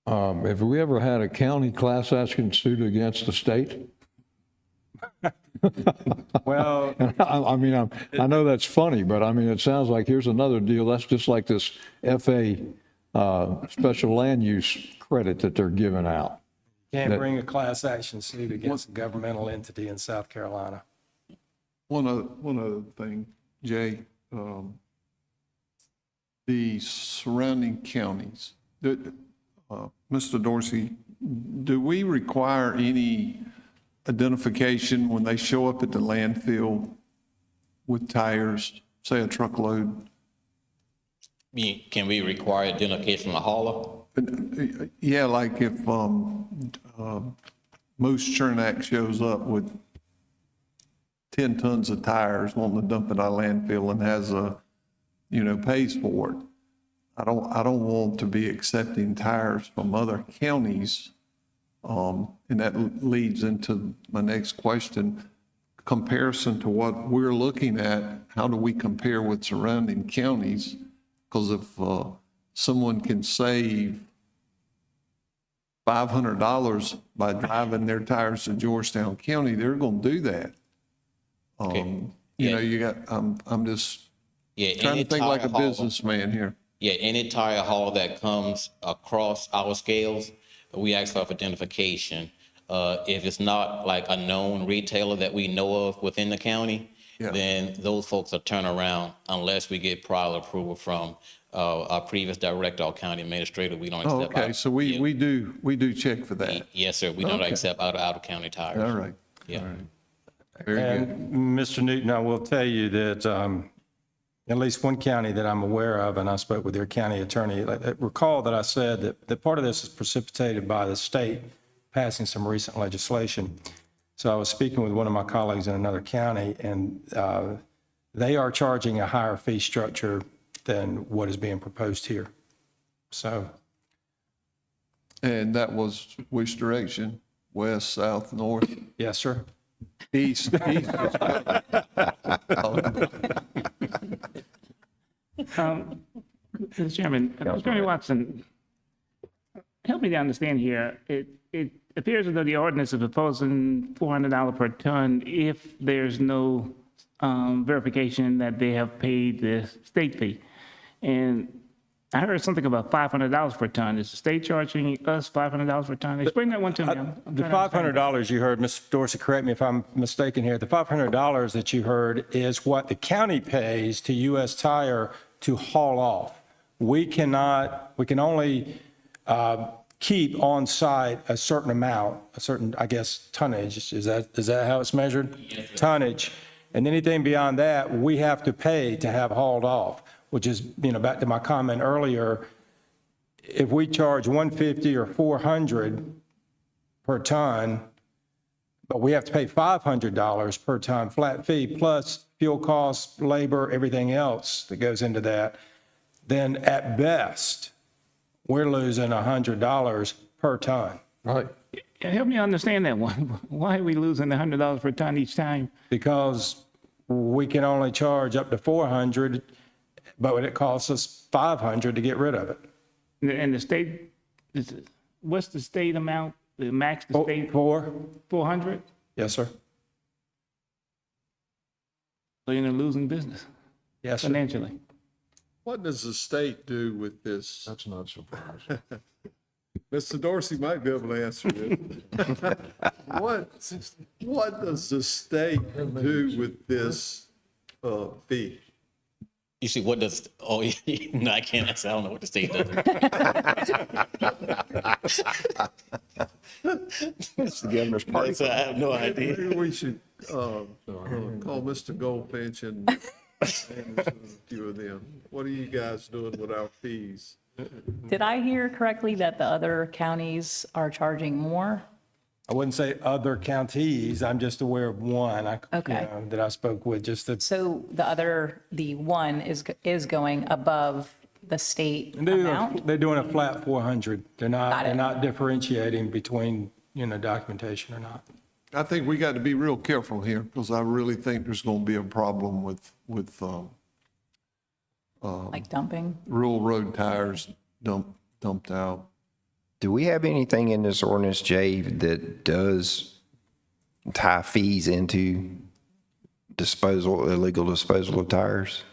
Have we ever had a county class action suit against the state? Well, I mean, I know that's funny, but I mean, it sounds like here's another deal. That's just like this FA special land use credit that they're giving out. Can't bring a class action suit against a governmental entity in South Carolina. One other thing, Jay, the surrounding counties, Mr. Dorsey, do we require any identification when they show up at the landfill with tires, say a truckload? Can we require identification of the hauler? Yeah, like if Moose Chernak shows up with 10 tons of tires wanting to dump at our landfill and has a pays for it. I don't want to be accepting tires from other counties. And that leads into my next question. Comparison to what we're looking at, how do we compare with surrounding counties? Because if someone can save $500 by driving their tires to Georgetown County, they're going to do that. I'm just trying to think like a businessman here. Yeah, any tire haul that comes across our scales, we ask for identification. If it's not like a known retailer that we know of within the county, then those folks will turn around unless we get prior approval from our previous director or county administrator. We don't accept. Okay, so we do check for that. Yes, sir. We don't accept out of county tires. All right. Yeah. All right. Very good. And Mr. Newton, I will tell you that at least one county that I'm aware of, and I spoke with their county attorney, recall that I said that part of this is precipitated by the state passing some recent legislation. So I was speaking with one of my colleagues in another county, and they are charging a higher fee structure than what is being proposed here. So. And that was which direction? West, south, north? Yes, sir. East. Mr. Chairman, Attorney Watson, help me to understand here. It appears as though the ordinance is proposing $400 per ton if there's no verification that they have paid the state fee. And I heard something about $500 per ton. Is the state charging us $500 per ton? Explain that one to me. The $500 you heard, Mr. Dorsey, correct me if I'm mistaken here, the $500 that you heard is what the county pays to U.S. Tire to haul off. We can only keep on site a certain amount, a certain, I guess, tonnage. Is that how it's measured? Yes, tonnage. And anything beyond that, we have to pay to have hauled off, which is, back to my comment earlier, if we charge $150 or $400 per ton, but we have to pay $500 per ton flat fee, plus fuel costs, labor, everything else that goes into that, then at best, we're losing $100 per ton. Right. Help me understand that one. Why are we losing $100 per ton each time? Because we can only charge up to $400, but it costs us $500 to get rid of it. And the state, what's the state amount, the max the state? 400? Yes, sir. So you're in a losing business. Yes, sir. Financially. What does the state do with this? That's not surprising. Mr. Dorsey might be able to answer this. What does the state do with this fee? You see, what does, no, I can't answer. I don't know what the state does. It's the governor's party. So I have no idea. Maybe we should call Mr. Goldfinch and a few of them. What are you guys doing with our fees? Did I hear correctly that the other counties are charging more? I wouldn't say other counties. I'm just aware of one Okay. that I spoke with. So the one is going above the state amount? They're doing a flat 400. They're Got it. not differentiating between, documentation or not. I think we got to be real careful here because I really think there's going to be a problem with Like dumping? rural road tires dumped out. Do we have anything in this ordinance, Jay, that does tie fees into illegal disposal of tires?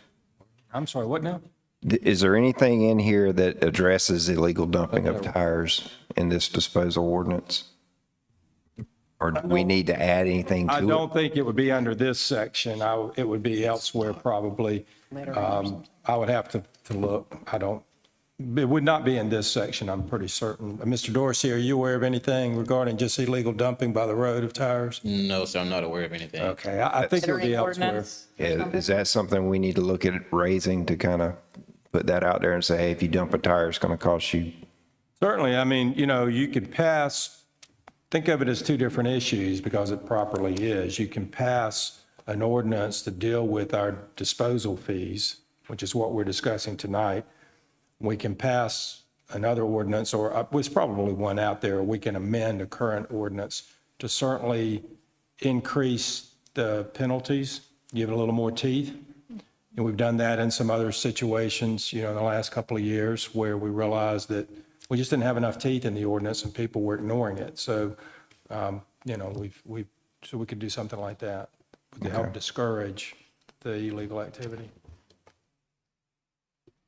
I'm sorry, what now? Is there anything in here that addresses illegal dumping of tires in this disposal ordinance? Or do we need to add anything to it? I don't think it would be under this section. It would be elsewhere probably. I would have to look. It would not be in this section, I'm pretty certain. Mr. Dorsey, are you aware of anything regarding just illegal dumping by the road of tires? No, sir, I'm not aware of anything. Okay, I think it would be elsewhere. Yeah, is that something we need to look at raising to kind of put that out there and say, hey, if you dump a tire, it's going to cost you? Certainly. I mean, you could think of it as two different issues because it properly is. You can pass an ordinance to deal with our disposal fees which is what we're discussing tonight, we can pass another ordinance, or there's probably one out there, we can amend a current ordinance to certainly increase the penalties, give it a little more teeth. And we've done that in some other situations, in the last couple of years where we realized that we just didn't have enough teeth in the ordinance and people were ignoring it. So, so we could do something like that to help discourage the illegal activity.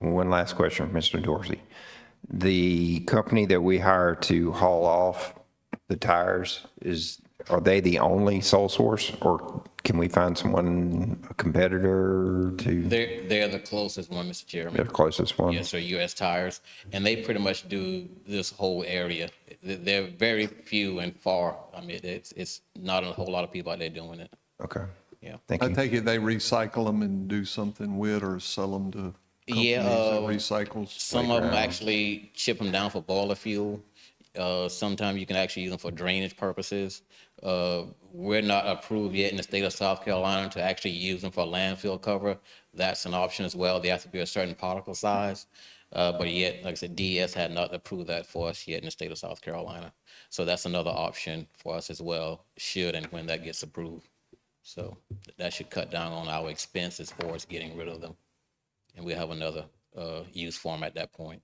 One last question, Mr. Dorsey. The company that we hire to haul off the tires, are they the only sole source, or can we find someone, a competitor to? They're the closest one, Mr. Chairman. They're the closest one? Yes, sir, US Tires, and they pretty much do this whole area. They're very few and far. I mean, it's not a whole lot of people out there doing it. Okay. Yeah. Thank you. I take it they recycle them and do something with or sell them to companies that recycles? Some of them actually chip them down for boiler fuel. Sometimes you can actually use them for drainage purposes. We're not approved yet in the state of South Carolina to actually use them for landfill cover. That's an option as well. They have to be a certain particle size. But yet, like I said, DES had not approved that for us yet in the state of South Carolina. So that's another option for us as well, should and when that gets approved. So that should cut down on our expenses for us getting rid of them. And we'll have another use for them at that point.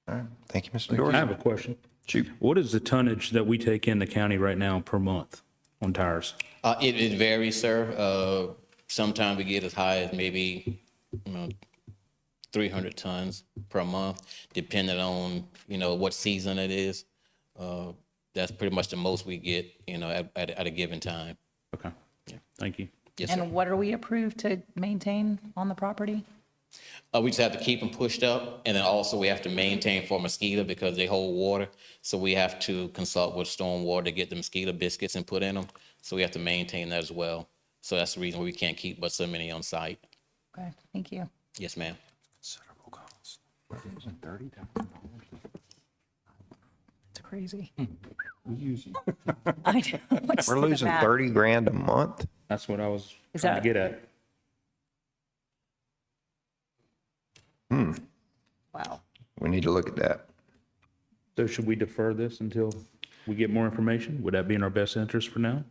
All right. Thank you, Mr. Dorsey. I have a question. Shoot. What is the tonnage that we take in the county right now per month on tires? It varies, sir. Sometimes we get as high as maybe 300 tons per month, depending on, what season it is. That's pretty much the most we get, at a given time. Okay. Yeah. Thank you. Yes, sir. And what are we approved to maintain on the property? We just have to keep them pushed up, and then also we have to maintain for mosquito because they hold water. So we have to consult with Stormwater to get the mosquito biscuits and put in them. So we have to maintain that as well. So that's the reason why we can't keep but so many on site. Okay, thank you. Yes, ma'am. It's crazy. I know. What's We're the losing math? 30 grand a month? That's what I was Is trying that- to get at. Wow. We need to look at that. So should we defer this until we get more information? Would that be in our best interest for now?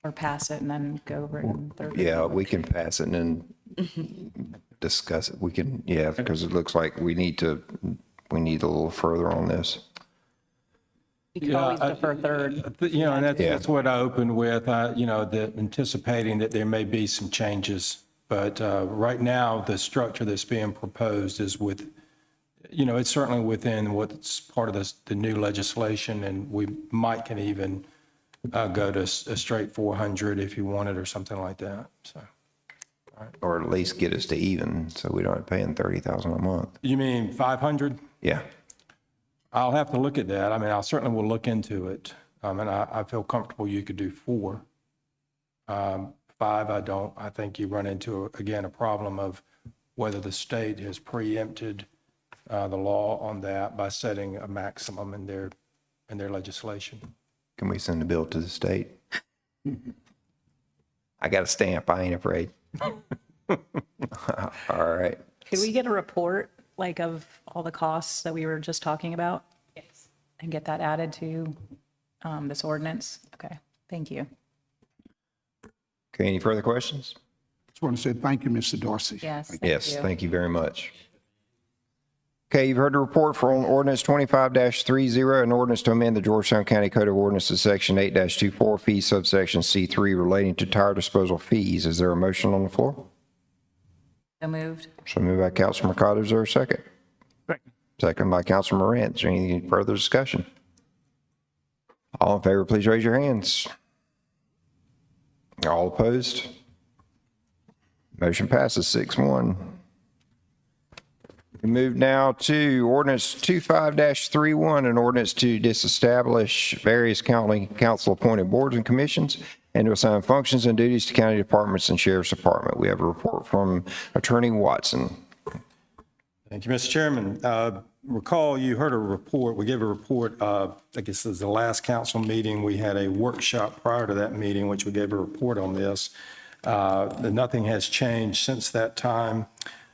Or pass it and then go over it in third. Yeah, we can pass it and then discuss it. We can, because it looks like we need a little further on this. We could always defer third. And that's what I opened with, that anticipating that there may be some changes. But right now, the structure that's being proposed is it's certainly within what's part of the new legislation, and we can even go to a straight 400 if you wanted or something like that. So, Or at least get us to even, so we don't paying $30,000 a month. you mean 500? Yeah. I'll have to look at that. I mean, I certainly will look into it. And I feel comfortable you could do 4. 5, I don't. I think you run into, again, a problem of whether the state has preempted the law on that by setting a maximum in their legislation. Can we send a bill to the state? I got a stamp. I ain't afraid. All right. Could we get a report, of all the costs that we were just talking about? Yes. And get that added to this ordinance? Okay, thank you. Okay, any further questions? Just want to say thank you, Mr. Dorsey. Yes. Yes, thank you very much. Okay, you've heard the report for ordinance 25-30, an ordinance to amend the Georgetown County Code of Ordinances, section 8-24, fees subsection C3 relating to tire disposal fees. Is there a motion on the floor? So moved. So moved by Councilman Mercado. Is there a second? Second by Councilman Morant. Is there any further discussion? All in favor, please raise your hands. All opposed? Motion passes 6-1. We move now to ordinance 25-31, an ordinance to disestablish various county council-appointed boards and commissions and to assign functions and duties to county departments and sheriff's department. We have a report from Attorney Watson. Thank you, Mr. Chairman. Recall you heard a report. We gave a report, I guess it was the last council meeting. We had a workshop prior to that meeting, which we gave a report on this. Nothing has changed since that time.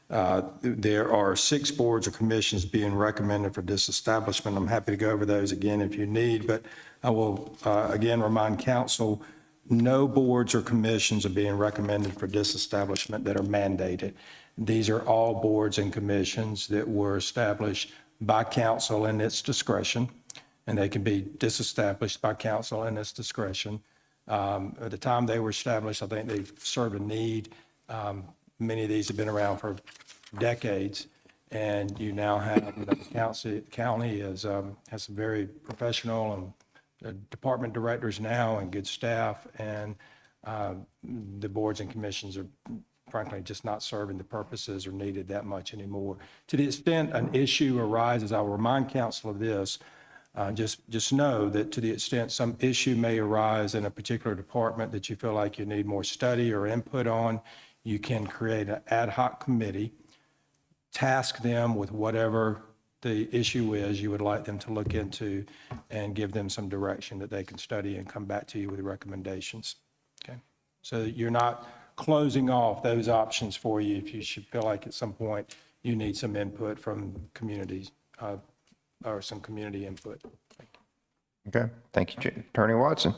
There are 6 boards or commissions being recommended for disestablishment. I'm happy to go over those again if you need, but I will again remind council, no boards or commissions are being recommended for disestablishment that are mandated. These are all boards and commissions that were established by council in its discretion, and they can be disestablished by council in its discretion. At the time they were established, I think they served a need. Many of these have been around for decades, and you now have, the county has some very professional and department directors now and good staff, and the boards and commissions are frankly just not serving the purposes or needed that much anymore. To the extent an issue arises, I'll remind council of this. Just know that to the extent some issue may arise in a particular department that you feel like you need more study or input on, you can create an ad hoc committee, task them with whatever the issue is you would like them to look into, and give them some direction that they can study and come back to you with recommendations. Okay, so you're not closing off those options for you if you should feel like at some point you need some input from communities or some community input. Okay, thank you, Attorney Watson.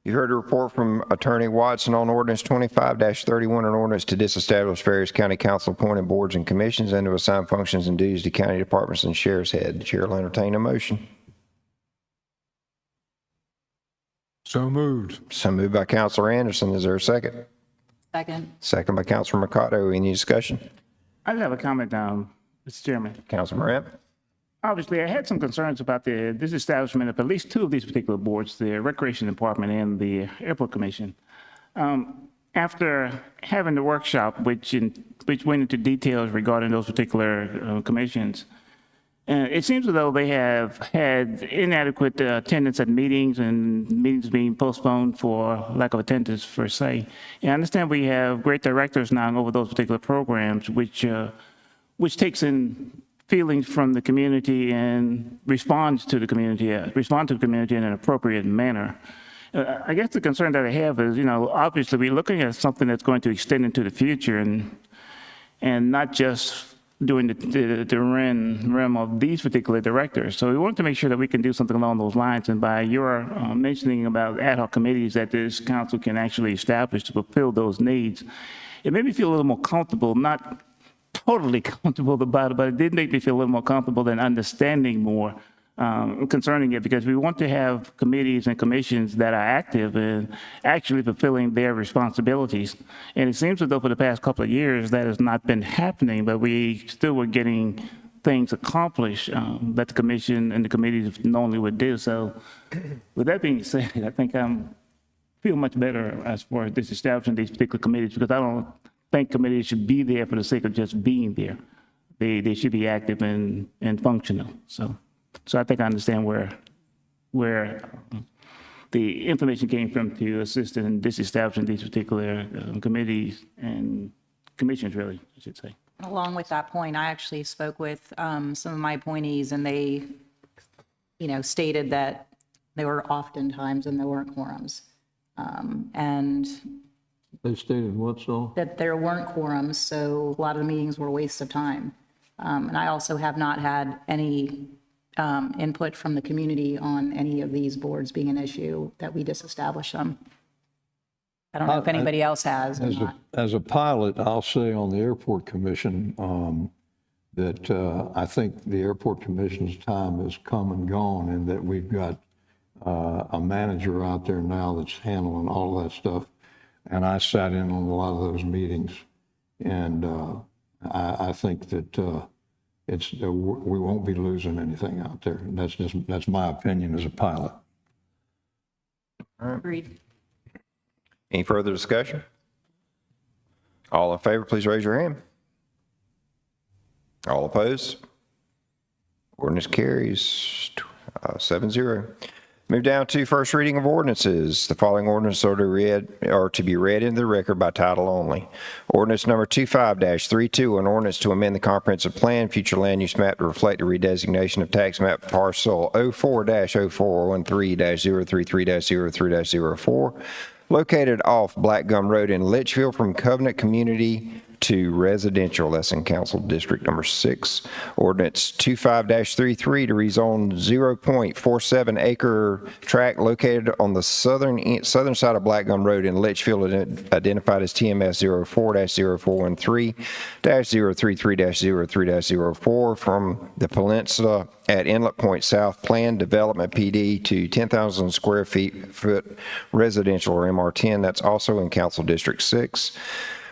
You heard a report from Attorney Watson on Ordinance 25-31, an ordinance to disestablish various county council appointed boards and commissions and to assign functions and duties to county departments and sheriff's head. The chair will entertain a motion. So moved. So moved by Councilor Anderson. Is there a second? Second. Second by Councilor Mercado. Any discussion? I just have a comment, Mr. Chairman. Councilor Morant. Obviously, I had some concerns about the disestablishment of at least 2 of these particular boards, the Recreation Department and the Airport Commission. After having the workshop, which went into details regarding those particular commissions, it seems as though they have had inadequate attendance at meetings and meetings being postponed for lack of attendance per se. And I understand we have great directors now over those particular programs, which takes in feelings from the community and respond to the community in an appropriate manner. I guess the concern that I have is, obviously we're looking at something that's going to extend into the future and not just doing the realm of these particular directors. So we want to make sure that we can do something along those lines. And by your mentioning about ad hoc committees that this council can actually establish to fulfill those needs, it made me feel a little more comfortable, not totally comfortable about it, but it did make me feel a little more comfortable than understanding more concerning it, because we want to have committees and commissions that are active and actually fulfilling their responsibilities. And it seems as though for the past couple of years that has not been happening, but we still were getting things accomplished that the commission and the committees normally would do. So with that being said, I think I feel much better as far as this establishing these particular committees, because I don't think committees should be there for the sake of just being there. They should be active and functional. So I think I understand where the information came from to assist in disestablishing these particular committees and commissions, really, I should say. Along with that point, I actually spoke with some of my appointees, and they, stated that there were often times when there weren't quorums. And They stated what, so? that there weren't quorums, so a lot of the meetings were a waste of time. And I also have not had any input from the community on any of these boards being an issue that we disestablish them. I don't know if anybody else has or not. As a pilot, I'll say on the Airport Commission that I think the Airport Commission's time has come and gone, and that we've got a manager out there now that's handling all of that stuff. And I sat in on a lot of those meetings, and I think that we won't be losing anything out there. And that's my opinion as a pilot. All right. Agreed. Any further discussion? All in favor, please raise your hand. All opposed? Ordinance carries 7-0. Move down to first reading of ordinances. The following ordinances are to be read into the record by title only. Ordinance number 25-32, an ordinance to amend the comprehensive plan, future land use map to reflect the redesignation of tax map parcel 04-0413-033-03-04 located off Black Gum Road in Litchfield from Covenant Community to residential. That's in Council District Number 6. Ordinance 25-33 to rezone 0.47 acre tract located on the southern side of Black Gum Road in Litchfield, identified as TMS 04-0413-033-03-04 from the peninsula at Inlet Point South Plan Development PD to 10,000 square foot residential or MR10. That's also in Council District 6.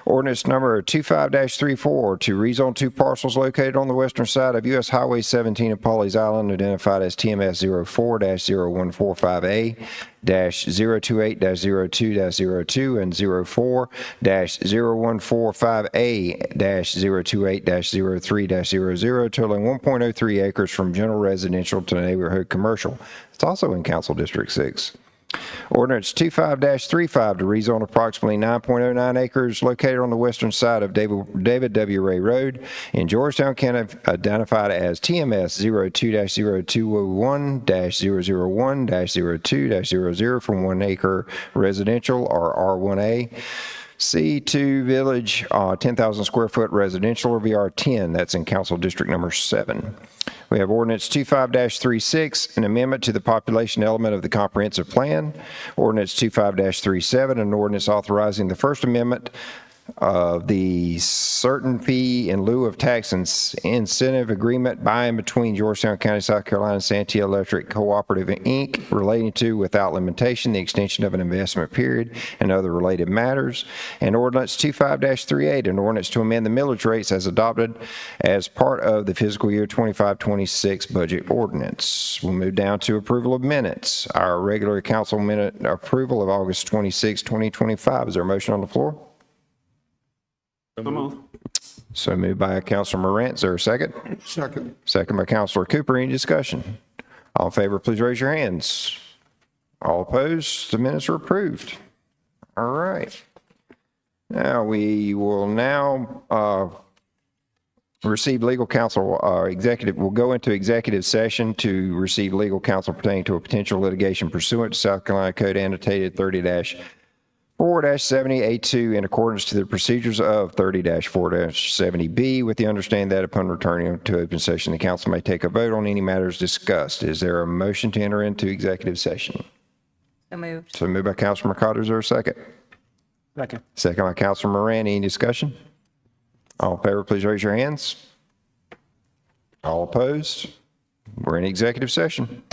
Ordinance number 25-34 to rezone 2 parcels located on the western side of U.S. Highway 17 at Pawleys Island, identified as TMS 04-0145A, -028-02-02 and 04-0145A-028-03-00, totaling 1.03 acres from general residential to neighborhood commercial. It's also in Council District 6. Ordinance 25-35 to rezone approximately 9.09 acres located on the western side of David W. Ray Road in Georgetown County, identified as TMS 02-0201-001-02-00 from 1 acre residential or R1A. C2 Village, 10,000 square foot residential or VR10. That's in Council District Number 7. We have Ordinance 25-36, an amendment to the population element of the comprehensive plan. Ordinance 25-37, an ordinance authorizing the First Amendment of the certain fee in lieu of tax incentive agreement by and between Georgetown County, South Carolina, and Santee Electric Cooperative, Inc., relating to, without limitation, the extension of an investment period and other related matters. And Ordinance 25-38, an ordinance to amend the millage rates as adopted as part of the fiscal year 25-26 budget ordinance. We'll move down to approval of minutes. Our regular council minute approval of August 26, 2025. Is there a motion on the floor? So moved. So moved by Councilor Morant. Is there a second? Second. Second by Councilor Cooper. Any discussion? All in favor, please raise your hands. All opposed? The minutes are approved. All right. Now we will receive legal counsel. We'll go into executive session to receive legal counsel pertaining to a potential litigation pursuant to South Carolina Code annotated 30-4-70A2 in accordance to the procedures of 30-4-70B, with the understanding that upon returning to open session, the council may take a vote on any matters discussed. Is there a motion to enter into executive session? So moved. So moved by Councilor Mercado. Is there a second? Second. Second by Councilor Moran. Any discussion? All in favor, please raise your hands. All opposed? We're in executive session.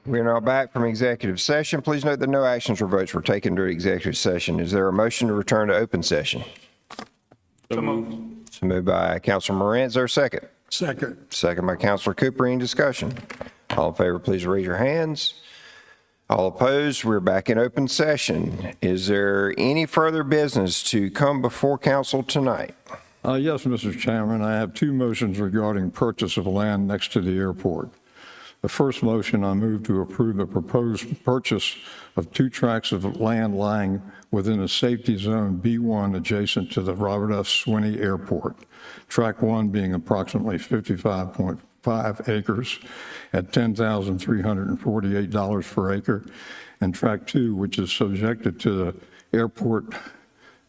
We are now back from executive session. Please note that no actions or votes were taken during executive session. Is there a motion to return to open session? So moved. So moved by Councilor Morant. Is there a second? Second. Second by Councilor Cooper. Any discussion? All in favor, please raise your hands. All opposed, we're back in open session. Is there any further business to come before council tonight? Yes, Mr. Chairman, I have two motions regarding purchase of land next to the airport. The first motion, I move to approve the proposed purchase of 2 tracts of land lying within a safety zone B1 adjacent to the Robert F. Swinney Airport. Tract 1 being approximately 55.5 acres at $10,348 per acre, and Tract 2, which is subjected to the airport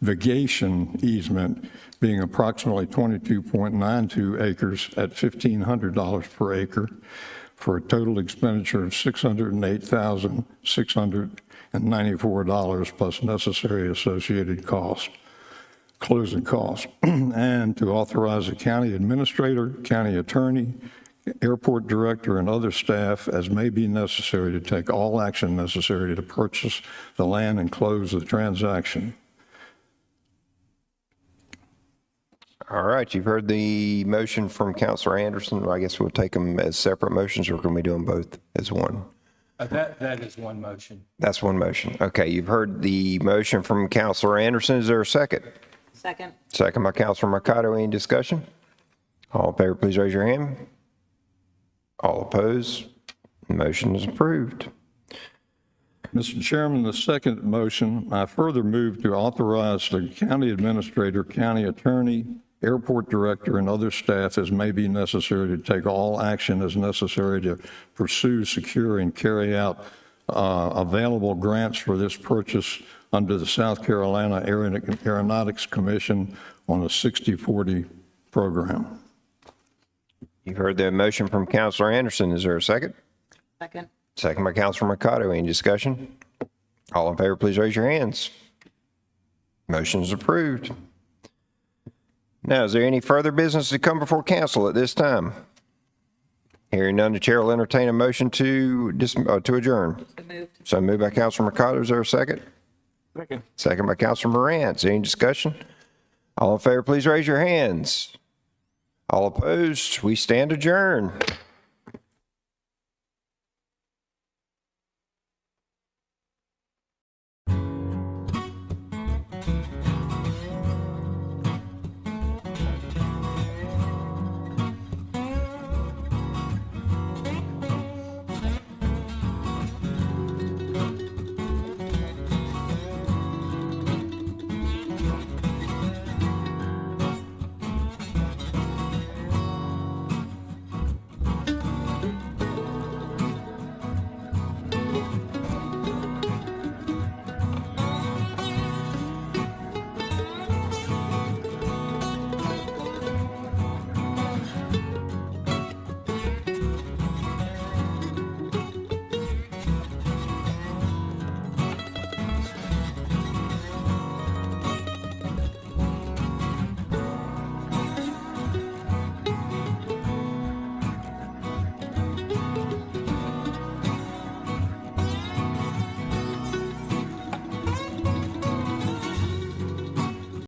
vacation easement, being approximately 22.92 acres at $1,500 per acre, for a total expenditure of $608,694 plus necessary associated costs, closing costs, and to authorize the county administrator, county attorney, airport director, and other staff as may be necessary to take all action necessary to purchase the land and close the transaction. All right, you've heard the motion from Councilor Anderson. I guess we'll take them as separate motions, or can we do them both as one? That is one motion. That's one motion. Okay, you've heard the motion from Councilor Anderson. Is there a second? Second. Second by Councilor Mercado. Any discussion? All in favor, please raise your hand. All opposed? The motion is approved. Mr. Chairman, the second motion, I further move to authorize the county administrator, county attorney, airport director, and other staff as may be necessary to take all action as necessary to pursue, secure, and carry out available grants for this purchase under the South Carolina Aeronautics Commission on a 60/40 program. You've heard the motion from Councilor Anderson. Is there a second? Second. Second by Councilor Mercado. Any discussion? All in favor, please raise your hands. Motion is approved. Now, is there any further business to come before council at this time? Hearing none, the chair will entertain a motion to adjourn. So moved by Councilor Mercado. Is there a second? Second. Second by Councilor Morant. Any discussion? All in favor, please raise your hands. All opposed, we stand adjourned.